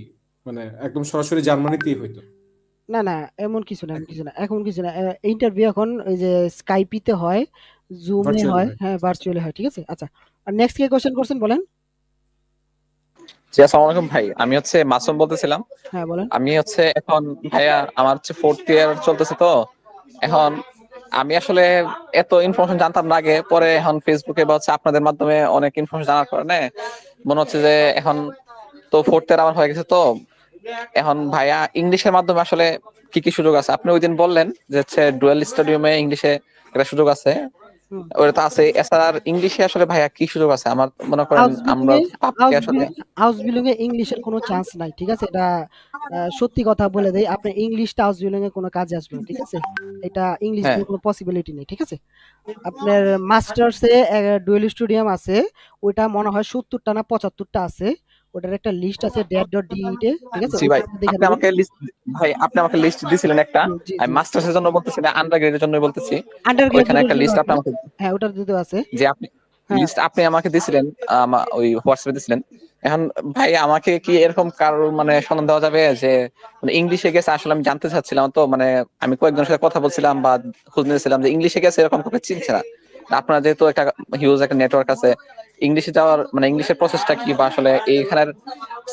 মানে একদম সরাসরি জার্মানিতেই হইতো। না না, এমন কিছু না, এমন কিছু না, এখন কিছু না। ইন্টারভিউ এখন ওই যে স্কাইপিতে হয়, জুমে ভার্চুয়ালি হয়, হয়। হ্যাঁ ভার্চুয়ালি হয়, ঠিক আছে। আচ্ছা, আর নেক্সট কে কোশ্চেন করছেন বলেন। জি আসসালামু আলাইকুম ভাই, আমি হচ্ছে মাসুম বলতেছিলাম। হ্যাঁ বলেন। আমি হচ্ছে এখন ভাইয়া আমার হচ্ছে 4th ইয়ার চলতেছে, তো এখন আমি আসলে এত ইনফরমেশন জানতাম না আগে, পরে এখন ফেসবুকে বা হচ্ছে আপনাদের মাধ্যমে অনেক ইনফরমেশন জানার কারণে মনে হচ্ছে যে এখন তো 4th ইয়ার আমার হয়ে গেছে, তো এখন ভাইয়া ইংলিশের মাধ্যমে আসলে কি কি সুযোগ আছে? আপনি ওই দিন বললেন যে হচ্ছে ডুয়াল স্টাডিয়ামে ইংলিশে একটা সুযোগ আছে, হুম। ওটা তো আছে। এছাড়া আর ইংলিশে আসলে ভাইয়া কি সুযোগ আছে? আমার মনে করেন আমরা পাবলিকে আসলে হাউস বিল্ডিং এ ইংলিশের কোনো চান্স নাই, ঠিক আছে। এটা সত্যি কথা বলে দেই, আপনার ইংলিশটা হাউস বিল্ডিং এ কোনো কাজে আসবে না, ঠিক আছে। এটা ইংলিশ হ্যাঁ দিয়ে কোনো পসিবিলিটি নেই, ঠিক আছে। আপনার মাস্টার্সে ডুয়েল স্টুডিয়াম আছে, ওইটা মনে হয় 70টা না 75টা আছে। ওটার একটা লিস্ট আছে ডেট.ডিইতে, ঠিক আছে, জি ভাই, ওটা দেখে আপনি নেবেন। আমাকে লিস্ট, ভাই আপনি আমাকে লিস্ট দিছিলেন একটা। জি আমি জি, মাস্টার্সের জন্য বলতেছি না, আন্ডারগ্রেডের জন্য বলতেছি। আন্ডার ওইখানে গ্রাজুয়েটের একটা জন্য লিস্ট আপনি আছে, আমাকে, হ্যাঁ ওটার দিতেও আছে, যে আপনি হ্যাঁ। লিস্ট আপনি আমাকে দিছিলেন ওই হোয়াটসঅ্যাপে দিছিলেন। এখন ভাই আমাকে কি এরকম কারোর মানে সন্ধান দেওয়া যাবে যে মানে ইংলিশে গেছে? আসলে আমি জানতে চাচ্ছিলাম, তো মানে আমি কয়েকজনের সাথে কথা বলছিলাম বা খোঁজ নিয়েছিলাম যে ইংলিশে গেছে এরকম কাউকে চিনছে না। আপনার যেহেতু একটা হিউজ একটা নেটওয়ার্ক আছে, ইংলিশে যাওয়ার মানে ইংলিশের প্রসেসটা কি বা আসলে এইখানের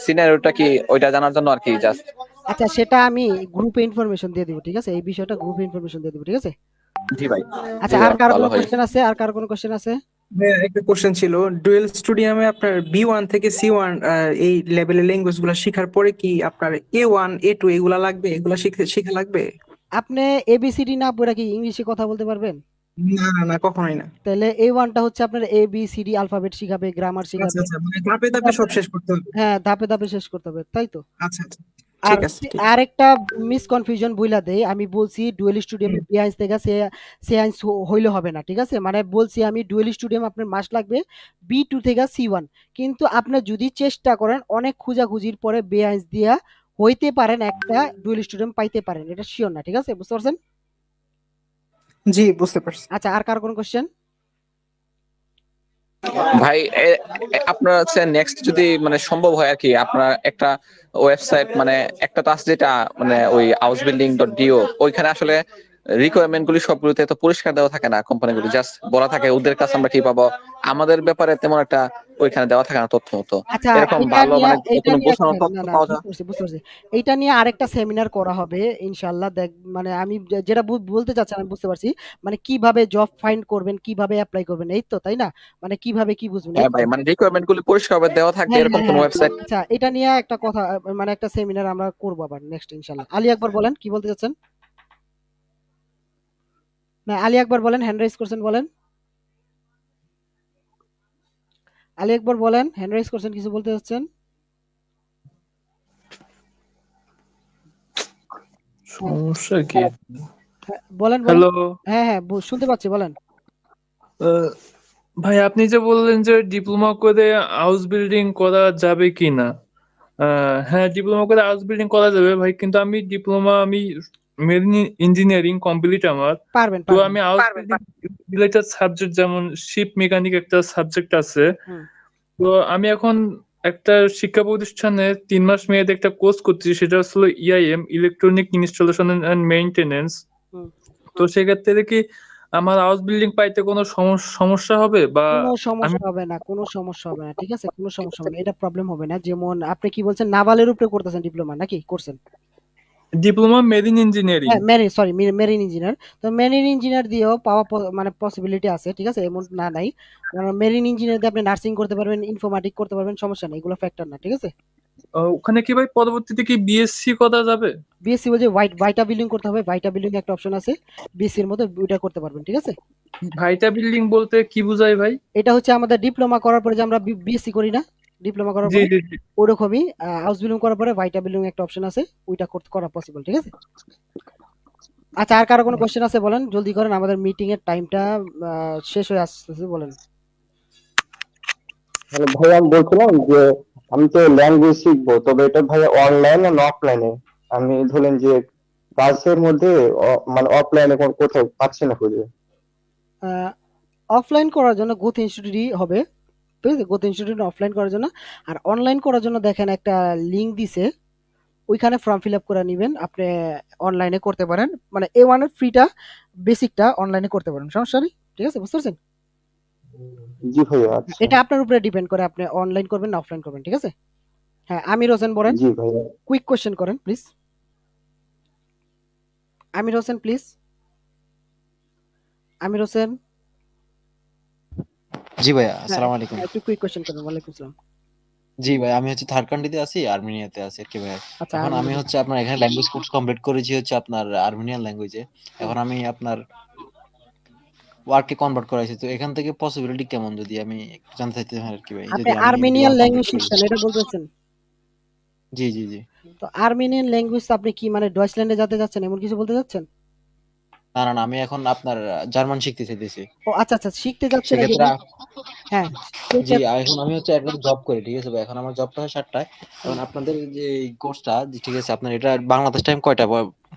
সিনারিওটা কি, ওইটা জানার জন্য আর কি জাস্ট। আচ্ছা, সেটা আমি গ্রুপে ইনফরমেশন দিয়ে দিব, ঠিক আছে। এই বিষয়টা গ্রুপে ইনফরমেশন দিয়ে দিব, ঠিক আছে। জি ভাই, আচ্ছা, জি আর কারো ভালো কোনো হয়। কোশ্চেন আছে? আর কারো কোনো কোশ্চেন আছে? হ্যাঁ, একটা কোশ্চেন ছিল, ডুয়েল স্টুডিয়ামে আপনার B1 থেকে C1 এই লেভেলের ল্যাঙ্গুয়েজ গুলো শেখার পরে কি আপনার A1 A2 এগুলা লাগবে? এগুলা শিখা লাগবে? আপনি এবিসিডি না পড়ে কি ইংলিশে কথা বলতে পারবেন? না না না, কখনোই না। তাহলে A1টা হচ্ছে আপনার এবিসিডি আলফাবেট শিখাবে, গ্রামার আচ্ছা শিখাবে। আচ্ছা, মানে ধাপে ধাপে সব শেষ করতে হবে। হ্যাঁ, ধাপে ধাপে শেষ করতে হবে, তাই তো। আচ্ছা আচ্ছা, আর ঠিক আছে, ঠিক আছে। আরেকটা মিসকনফিউশন বইলা দেই, আমি বলছি ডুয়েল স্টুডিয়ামে B1 থেকে C1 হইলে হবে না, ঠিক আছে। মানে বলছি আমি ডুয়েল স্টুডিয়াম আপনার মাস লাগবে B2 থেকে C1, কিন্তু আপনি যদি চেষ্টা করেন অনেক খোঁজাখুঁজির পরে B1 দিয়া হইতে পারেন, একটা ডুয়েল স্টুডিয়াম পাইতে পারেন, এটা শিওর না, ঠিক আছে, বুঝতে পারছেন? জি, বুঝতে পারছি। আচ্ছা, আর কার কোন কোশ্চেন? ভাই আপনার হচ্ছে নেক্সট যদি মানে সম্ভব হয় আর কি, আপনার একটা ওয়েবসাইট মানে একটা তো আছে যেটা মানে ওই housebuilding.do, ওইখানে আসলে রিকোয়ারমেন্ট গুলি সবগুলোতে তো পরিষ্কার দেওয়া থাকে না, কোম্পানিগুলি জাস্ট বলা থাকে ওদের কাছে আমরা কি পাবো, আমাদের ব্যাপারে তেমন একটা ওইখানে দেওয়া থাকে না তথ্য মতো। আচ্ছা, এরকম এটা ভালো নিয়ে মানে এটা কোনো নিয়ে গোছানো না তথ্য না, পাওয়া যায়? বুঝতে পারছি, বুঝতে পারছি। এইটা নিয়ে আরেকটা সেমিনার করা হবে ইনশাআল্লাহ। দেখ, মানে আমি যেটা বলতে চাচ্ছি আমি বুঝতে পারছি, মানে কিভাবে জব ফাইন্ড করবেন, কিভাবে অ্যাপ্লাই করবেন, এই তো, তাই না? মানে কিভাবে কি বুঝবেন, এই হ্যাঁ তো। ভাই, মানে রিকোয়ারমেন্ট গুলি পরিষ্কারভাবে দেওয়া থাকবে হ্যাঁ এরকম হ্যাঁ কোন হ্যাঁ, ওয়েবসাইট। আচ্ছা, এটা নিয়ে একটা কথা, মানে একটা সেমিনার আমরা করবো আবার নেক্সট ইনশাআল্লাহ। আলী আকবর বলেন, কি বলতে চাচ্ছেন? না, আলী আকবর বলেন, হ্যান্ড রাইজ করছেন, বলেন। আলী আকবর বলেন, হ্যান্ড রাইজ করছেন, কিছু বলতে চাচ্ছেন? সমস্যা কি? হ্যাঁ, বলেন বলেন। হ্যালো হ্যাঁ হ্যাঁ, শুনতে পাচ্ছি, বলেন। ভাই, আপনি যে বললেন যে ডিপ্লোমা করে হাউস বিল্ডিং করা যাবে কিনা? হ্যাঁ, ডিপ্লোমা করে হাউস বিল্ডিং করা যাবে ভাই, কিন্তু আমি মেরিন ইঞ্জিনিয়ারিং কমপ্লিট আমার। পারবেন তো পারবেন। আমি হাউস বিল্ডিং রিলেটেড সাবজেক্ট যেমন শিপ মেকানিক একটা সাবজেক্ট আছে। হুম। তো আমি এখন একটা শিক্ষা প্রতিষ্ঠানে 3 মাস মেয়াদে একটা কোর্স করছি, সেটা হলো EIM, electronic installation and maintenance. Hmm. তো সেক্ষেত্রে কি আমার হাউস বিল্ডিং পাইতে কোনো সমস্যা হবে বা কোনো আমি সমস্যা হবে না, কোনো সমস্যা হবে না, ঠিক আছে, কোনো সমস্যা হবে না, এটা প্রবলেম হবে না। যেমন আপনি কি বলছেন, নাভালের উপরে করতেছেন ডিপ্লোমা নাকি করছেন? Diploma marine engineering. হ্যাঁ, মেরিন ইঞ্জিনিয়ার। তো মেরিন ইঞ্জিনিয়ার দিয়েও পাওয়া মানে পসিবিলিটি আছে, ঠিক আছে, এমন না নাই। কারণ মেরিন ইঞ্জিনিয়ার দিয়ে আপনি নার্সিং করতে পারবেন, ইনফরমেটিক করতে পারবেন, সমস্যা নেই, এগুলো ফ্যাক্টর না, ঠিক আছে। ওখানে কি ভাই পরবর্তীতে কি বিএসসি করা যাবে? বিএসসি বলছে ভাইটা বিল্ডিং করতে হবে, ভাইটা বিল্ডিং একটা অপশন আছে বিএসসি এর মধ্যে, ওইটা করতে পারবেন, ঠিক আছে। ভাইটা বিল্ডিং বলতে কি বোঝায় ভাই? এটা হচ্ছে আমাদের ডিপ্লোমা করার পরে যে আমরা বিএসসি করি না, ডিপ্লোমা করার জি পরে জি জি। ওরকমই হাউস বিল্ডিং করার পরে ভাইটা বিল্ডিং একটা অপশন আছে, ওইটা করা পসিবল, ঠিক আছে। আচ্ছা, আর কারো কোনো কোশ্চেন আছে? বলেন, জলদি করেন, আমাদের মিটিং এর টাইমটা শেষ হয়ে আসছে, বলেন। হ্যালো ভাই, আমি বলছিলাম যে আমি তো ল্যাঙ্গুয়েজ শিখবো, তবে এটা ভাই অনলাইন না অফলাইনে? আমি ধরেন যে ক্লাসের মধ্যে মানে অফলাইনে কোথাও পাচ্ছি না খুঁজে। অফলাইন করার জন্য গোথ ইনস্টিটিউটই হবে, ঠিক আছে, গোথ ইনস্টিটিউট অফলাইন করার জন্য। আর অনলাইন করার জন্য দেখেন একটা লিঙ্ক দিছে, ওইখানে ফর্ম ফিল আপ করে নেবেন, আপনি অনলাইনে করতে পারেন, মানে A1 এর ফ্রিটা বেসিকটা অনলাইনে করতে পারেন, সমস্যা নেই, ঠিক আছে, বুঝতে পারছেন? জি ভাইয়া, আচ্ছা। এটা আপনার উপরে ডিপেন্ড করে আপনি অনলাইন করবেন না অফলাইন করবেন, ঠিক আছে? হ্যাঁ, আমির হোসেন বলেন, জি ভাইয়া। কুইক কোশ্চেন করেন প্লিজ। আমির হোসেন প্লিজ, আমির হোসেন। জি ভাইয়া, হ্যাঁ, আসসালামু আলাইকুম। একটু কুইক কোশ্চেন করেন। ওয়ালাইকুম আসসালাম। জি ভাই, আমি হচ্ছে থার্ড কান্ট্রিতে আছি, আর্মেনিয়াতে আছি আর কি ভাই। আচ্ছা, এখন আমি হচ্ছে আপনার এখানে ল্যাঙ্গুয়েজ কোর্স কমপ্লিট করেছি হচ্ছে আপনার আর্মেনিয়ান ল্যাঙ্গুয়েজে। এখন আমি আপনার ওয়ার্কে কনভার্ট করাইছি, তো এখান থেকে পসিবিলিটি কেমন যদি আমি একটু জানতে চাইতেছি আর কি ভাই, আপনি যদি আমি আর্মেনিয়ান কমপ্লিট ল্যাঙ্গুয়েজ করি। শিখছেন এটা বলতেছেন? জি জি জি। তো আর্মেনিয়ান ল্যাঙ্গুয়েজ আপনি কি মানে ডয়েচল্যান্ডে যেতে যাচ্ছেন এমন কিছু বলতে যাচ্ছেন? না না না, আমি এখন আপনার জার্মান শিখতে চাইতেছি। ও আচ্ছা আচ্ছা, শিখতে যাচ্ছেন আর কি। সেক্ষেত্রে হ্যাঁ, জি, এখন আমি হচ্ছে একটা জব করি, ঠিক আছে ভাই। এখন আমার জবটা হয় 7টায়। এখন আপনাদের যে কোর্সটা, ঠিক আছে, আপনার এটা বাংলাদেশ টাইম কয়টা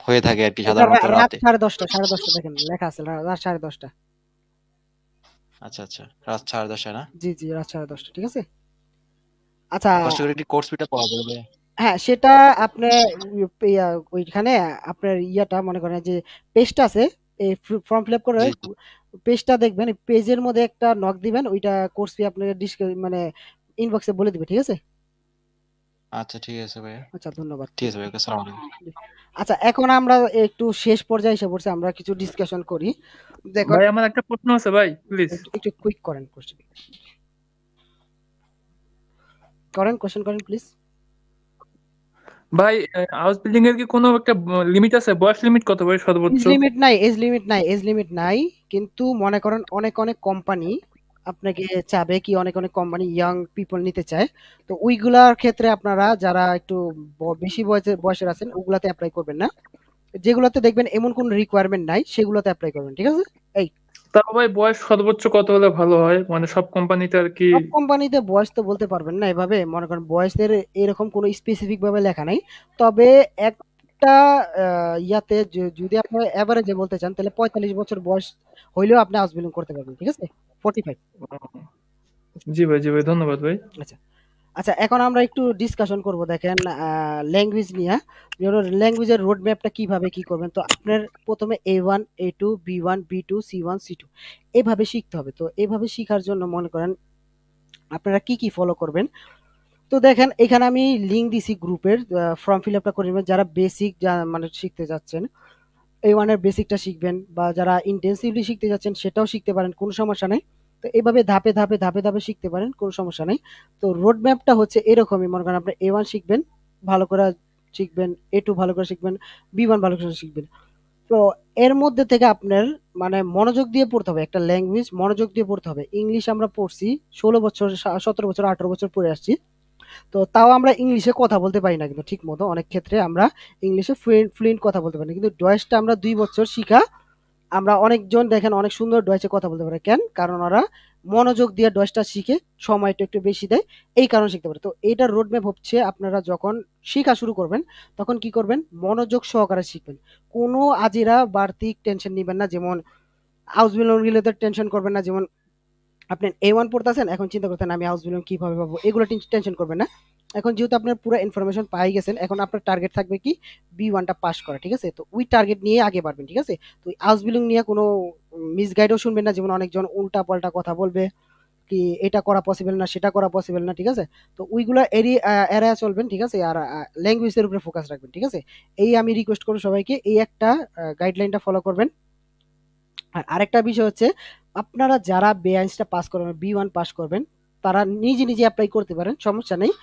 হয়ে থাকে আর কি এটা সাধারণত রাত রাতে? 10:30 দেখেন লেখা আছে, রাত 10:30। আচ্ছা আচ্ছা, রাত 10:30 না? জি জি, রাত 10:30, ঠিক আছে। আচ্ছা, কষ্ট করে কি কোর্স ফিটা পাওয়া যাবে? হ্যাঁ সেটা আপনি ওইখানে আপনার ইয়াটা মনে করেন যে পেজটা আছে, এই ফর্ম ফিল আপ করে জি পেজটা দেখবেন, পেজের মধ্যে একটা নক দিবেন, ওইটা কোর্স ফি আপনাকে মানে ইনবক্সে বলে দিবে, ঠিক আছে? আচ্ছা, ঠিক আছে ভাইয়া। আচ্ছা, ধন্যবাদ। ঠিক আছে ভাইয়া, আসসালামু আলাইকুম। আচ্ছা, এখন আমরা একটু শেষ পর্যায়ে এসে পড়ছি, আমরা কিছু ডিসকাশন করি। দেখো ভাই আমার একটা প্রশ্ন আছে ভাই, প্লিজ একটু কুইক করেন, কোশ্চেন করেন প্লিজ। ভাই। হাউস বিল্ডিং এর কি কোনো একটা লিমিট আছে? বয়স লিমিট কত ভাই সর্বোচ্চ? এজ লিমিট নাই, কিন্তু মনে করেন অনেক অনেক কোম্পানি আপনাকে চাবে কি, অনেক অনেক কোম্পানি ইয়াং পিপল নিতে চায়, তো ওইগুলার ক্ষেত্রে আপনারা যারা একটু বেশি বয়সের আছেন ওগুলাতে অ্যাপ্লাই করবেন না, যেগুলোতে দেখবেন এমন কোনো রিকোয়ারমেন্ট নাই সেগুলোতে অ্যাপ্লাই করবেন, ঠিক আছে? এই তাও ভাই বয়স সর্বোচ্চ কত হলে ভালো হয়, মানে সব কোম্পানিতে আর কি? সব কোম্পানিতে বয়স তো বলতে পারবেন না এভাবে, মনে করেন বয়সের এরকম কোনো স্পেসিফিক ভাবে লেখা নাই, তবে একটা ইয়াতে যদি আপনি এভারেজে বলতে চান তাহলে 45 বছর বয়স হইলেও আপনি হাউস বিল্ডিং করতে পারবেন, ঠিক আছে? 45। জি ভাই, জি ভাই, ধন্যবাদ ভাই। আচ্ছা আচ্ছা, এখন আমরা একটু ডিসকাশন করব, দেখেন ল্যাঙ্গুয়েজ নিয়ে, ল্যাঙ্গুয়েজের রোড ম্যাপটা কিভাবে কি করবেন। তো আপনার প্রথমে A1 A2 B1 B2 C1 C2 এভাবে শিখতে হবে। তো এভাবে শেখার জন্য মনে করেন আপনারা কি কি ফলো করবেন। তো দেখেন এখানে আমি লিঙ্ক দিছি গ্রুপের, ফর্ম ফিল আপটা করে নেবেন যারা বেসিক মানে শিখতে যাচ্ছেন, A1 এর বেসিকটা শিখবেন, বা যারা ইন্টেন্সিভলি শিখতে যাচ্ছেন সেটাও শিখতে পারেন, কোনো সমস্যা নেই। তো এইভাবে ধাপে ধাপে ধাপে ধাপে শিখতে পারেন, কোনো সমস্যা নেই। তো রোড ম্যাপটা হচ্ছে এরকমই, মনে করেন আপনি A1 শিখবেন, ভালো করে শিখবেন, A2 ভালো করে শিখবেন, B1 ভালো করে শিখবেন। তো এর মধ্যে থেকে আপনার মানে মনোযোগ দিয়ে পড়তে হবে, একটা ল্যাঙ্গুয়েজ মনোযোগ দিয়ে পড়তে হবে। ইংলিশ আমরা পড়ছি 16 বছর 17 বছর 18 বছর পড়ে আসছি, তো তাও আমরা ইংলিশে কথা বলতে পারি না কিন্তু ঠিক মতো, অনেক ক্ষেত্রে আমরা ইংলিশে ফ্লুয়েন্ট কথা বলতে পারি না, কিন্তু ডয়েচটা আমরা 2 বছর শিখা, আমরা অনেকজন দেখেন অনেক সুন্দর ডয়েচে কথা বলতে পারে, কেন? কারণ ওরা মনোযোগ দিয়ে ডয়েচটা শিখে, সময়টা একটু বেশি দেয়, এই কারণে শিখতে পারে। তো এইটার রোডম্যাপ হচ্ছে আপনারা যখন শেখা শুরু করবেন তখন কি করবেন, মনোযোগ সহকারে শিখবেন, কোনো আজিরা বাড়তি টেনশন নিবেন না, যেমন হাউস বিল্ডিং রিলেটেড টেনশন করবেন না, যেমন আপনি A1 পড়তেছেন এখন চিন্তা করতেন আমি হাউস বিল্ডিং কিভাবে পাবো, এগুলো টেনশন করবেন না। এখন যেহেতু আপনার পুরো ইনফরমেশন পাই গেছেন, এখন আপনার টার্গেট থাকবে কি B1টা পাস করা, ঠিক আছে? তো ওই টার্গেট নিয়ে আগে বাড়বেন, ঠিক আছে? তো হাউস বিল্ডিং নিয়ে কোনো মিসগাইডও শুনবেন না, যেমন অনেকজন উল্টা পাল্টা কথা বলবে কি এটা করা পসিবল না সেটা করা পসিবল না, ঠিক আছে? তো ওইগুলো এড়ায় চলবেন, ঠিক আছে? আর ল্যাঙ্গুয়েজের উপরে ফোকাস রাখবেন, ঠিক আছে? এই আমি রিকোয়েস্ট করব সবাইকে, এই একটা গাইডলাইনটা ফলো করবেন। আর আরেকটা বিষয় হচ্ছে আপনারা যারা বেআইনসটা পাস করবেন, B1 পাস করবেন, তারা নিজে নিজে অ্যাপ্লাই করতে পারেন, সমস্যা নেই।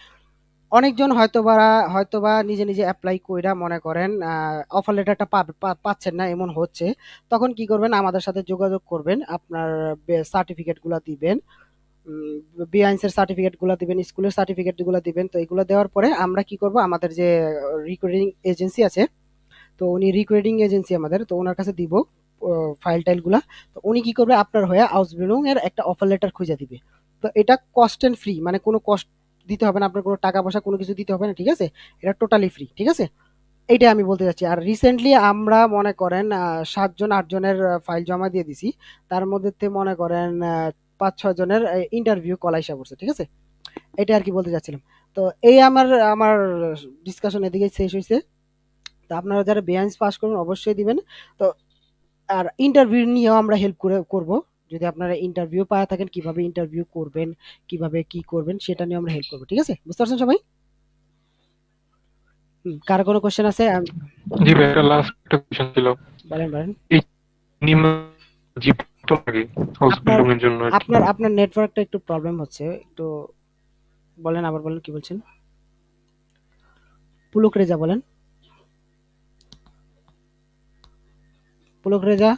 অনেকজন হয়তোবা নিজে নিজে অ্যাপ্লাই কইরা মনে করেন অফার লেটারটা পাচ্ছেন না, এমন হচ্ছে, তখন কি করবেন, আমাদের সাথে যোগাযোগ করবেন, আপনার সার্টিফিকেটগুলো দিবেন, বেআইনসের সার্টিফিকেটগুলো দিবেন, স্কুলের সার্টিফিকেটগুলো দিবেন। তো এগুলো দেওয়ার পরে আমরা কি করব, আমাদের যে রিক্রুটিং এজেন্সি আছে, তো উনি রিক্রুটিং এজেন্সি আমাদের, তো ওনার কাছে দিব ফাইল টাইলগুলা। তো উনি কি করবে, আপনার হয়ে হাউস বিল্ডিং এর একটা অফার লেটার খুঁজে দিবে। তো এটা কস্ট এন্ড ফ্রি, মানে কোনো কস্ট দিতে হবে না, আপনার কোনো টাকা পয়সা কোনো কিছু দিতে হবে না, ঠিক আছে? এটা টোটালি ফ্রি, ঠিক আছে? এইটা আমি বলতে চাচ্ছি। আর রিসেন্টলি আমরা মনে করেন 7 জন 8 জনের ফাইল জমা দিয়ে দিছি, তার মধ্যে মনে করেন 5-6 জনের ইন্টারভিউ কল আইসা পড়ছে, ঠিক আছে? এটা আর কি বলতে যাচ্ছিলাম। তো এই আমার ডিসকাশন এদিকে শেষ হয়েছে। তো আপনারা যারা বেআইনস পাস করবেন অবশ্যই দিবেন। তো আর ইন্টারভিউ নিয়েও আমরা হেল্প করব। যদি আপনারা ইন্টারভিউ পাওয়া থাকেন, কিভাবে ইন্টারভিউ করবেন, কিভাবে কি করবেন সেটা নিয়ে আমরা হেল্প করব, ঠিক আছে? বুঝতে পারছেন সবাই? কার কোনো কোশ্চেন আছে? জি ভাই, একটা লাস্ট একটা কোশ্চেন ছিল। বলেন। এই মিনিমাম জিপি কত লাগে হাউস বিল্ডিং এর জন্য? আপনার নেটওয়ার্কটা একটু প্রবলেম হচ্ছে, একটু বলেন, আবার বলেন কি বলছেন। পুলক রেজা বলেন। পুলক রেজা।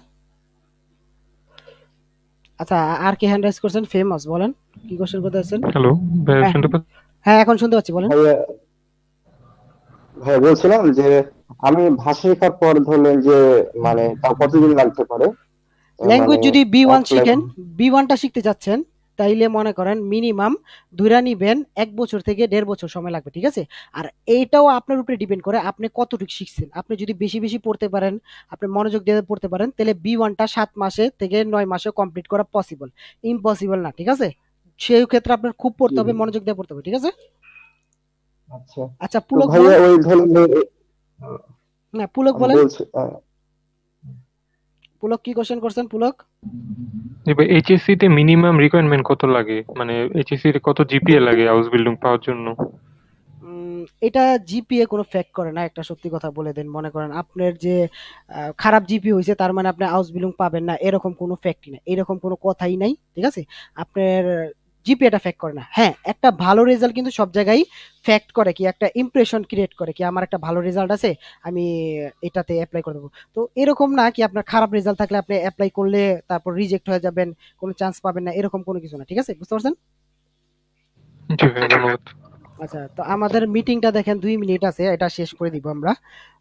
আচ্ছা, আর কি হ্যান্ড রাইজ করছেন? ফেমাস বলেন, কি কোশ্চেন করতে আছেন? হ্যালো ভাই, শুনতে পাচ্ছেন? হ্যাঁ, এখন শুনতে পাচ্ছি, বলেন। ভাই বলছিলাম যে আমি ভাষা শেখার পর ধরলেন যে মানে তাও কতদিন লাগতে পারে? ল্যাঙ্গুয়েজ মানে যদি B1 apply- শিখেন, B1টা শিখতে যাচ্ছেন, তাইলে মনে করেন মিনিমাম ধইরা নিবেন 1 বছর থেকে 1.5 বছর সময় লাগবে, ঠিক আছে? আর এইটাও আপনার উপরে ডিপেন্ড করে আপনি কতটুকু শিখছেন। আপনি যদি বেশি পড়তে পারেন, আপনি মনোযোগ দিয়ে পড়তে পারেন, তাহলে B1টা 7 মাসে থেকে 9 মাসে কমপ্লিট করা পসিবল, ইম্পসিবল না, ঠিক আছে? সেই ক্ষেত্রে আপনার খুব পড়তে হবে, মনোযোগ দিয়ে পড়তে হবে, ঠিক আছে? আচ্ছা, তো পুলক ভাইয়া বলেন। ওই ধরুন না, পুলক আমি বলেন। বলছি পুলক কি কোশ্চেন করছেন? পুলক জি ভাই, এইচএসসি তে মিনিমাম রিকোয়ারমেন্ট কত লাগে? মানে এইচএসসি এর কত জিপিএ লাগে হাউস বিল্ডিং পাওয়ার জন্য? এটা জিপিএ কোনো ফ্যাক্ট করে না, একটা সত্যি কথা বলে দেন। মনে করেন আপনার যে খারাপ জিপি হয়েছে তার মানে আপনি হাউস বিল্ডিং পাবেন না, এরকম কোনো ফ্যাক্টই না, এরকম কোনো কথাই নাই, ঠিক আছে? আপনার জিপিএটা ফ্যাক্ট করে না। হ্যাঁ, একটা ভালো রেজাল্ট কিন্তু সব জায়গায় ফ্যাক্ট করে কি, একটা ইমপ্রেশন ক্রিয়েট করে কি, আমার একটা ভালো রেজাল্ট আছে, আমি এটাতে অ্যাপ্লাই করে দেবো। তো এরকম না কি আপনার খারাপ রেজাল্ট থাকলে আপনি অ্যাপ্লাই করলে তারপর রিজেক্ট হয়ে যাবেন, কোনো চান্স পাবেন না, এরকম কোনো কিছু না, ঠিক আছে? বুঝতে পারছেন? জি ভাই, ধন্যবাদ। আচ্ছা, তো আমাদের মিটিংটা দেখেন 2 মিনিট আছে, এটা শেষ করে দিব আমরা।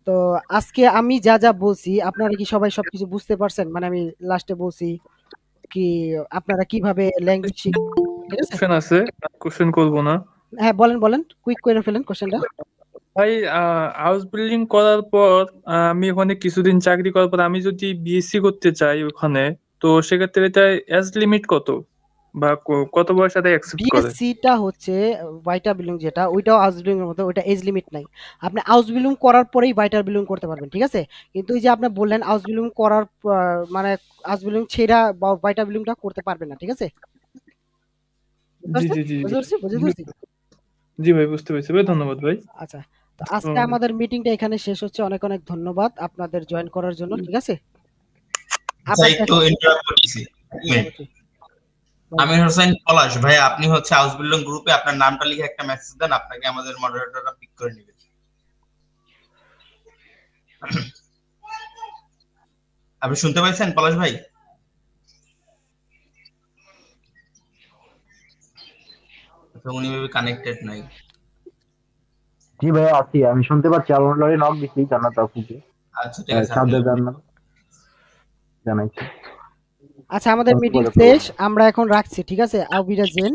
তো আজকে আমি যা বলছি আপনারা কি সবাই সবকিছু বুঝতে পারছেন? মানে আমি লাস্টে বলছি কি আপনারা কিভাবে ল্যাঙ্গুয়েজ শিখবেন, ঠিক আছে? কোশ্চেন আছে, কোশ্চেন করব না হ্যাঁ, বলেন, কুইক করে ফেলেন কোশ্চেনটা। ভাই। হাউস বিল্ডিং করার পর আমি ওখানে কিছুদিন চাকরি করার পর আমি যদি বিএসসি করতে চাই ওখানে, তো সেক্ষেত্রে এটা এজ লিমিট কত, বা কত বয়স এটা অ্যাকসেপ্ট করে? বিএসসিটা হচ্ছে ভাইটার বিলং, যেটা ওইটাও হাউস বিল্ডিং এর মতো, ওইটা এজ লিমিট নাই। আপনি হাউস বিল্ডিং করার পরেই ভাইটার বিল্ডিং করতে পারবেন, ঠিক আছে? কিন্তু এই যে আপনি বললেন হাউস বিল্ডিং করার মানে হাউস বিল্ডিং ছেড়া ভাইটার বিল্ডিংটা করতে পারবেন না, ঠিক আছে? জি জি জি বুঝতে পারছি। জি ভাই, বুঝতে পেরেছি ভাই, ধন্যবাদ ভাই। আচ্ছা, তো আজকে আমাদের মিটিংটা এখানে শেষ হচ্ছে। অনেক ধন্যবাদ আপনাদের জয়েন করার জন্য, ঠিক আছে? একটু ইন্টারাপ্ট করতেছি। আমির হোসেন পলাশ ভাই, আপনি হচ্ছে হাউস বিল্ডিং গ্রুপে আপনার নামটা লিখে একটা মেসেজ দেন, আপনাকে আমাদের মডারেটররা পিক করে নেবে। আপনি শুনতে পাইছেন পলাশ ভাই? উনি মেবি কানেক্টেড নাই। জি ভাই আছি, আমি শুনতে পাচ্ছি। অলরেডি নক দিছি জান্নাত আপুকে। আচ্ছা ঠিক আছে, সাজ্জাদ জান্নাত জানাইছি। আচ্ছা, আমাদের মিটিং শেষ, আমরা এখন রাখছি, ঠিক আছে? আউবিরা জেন।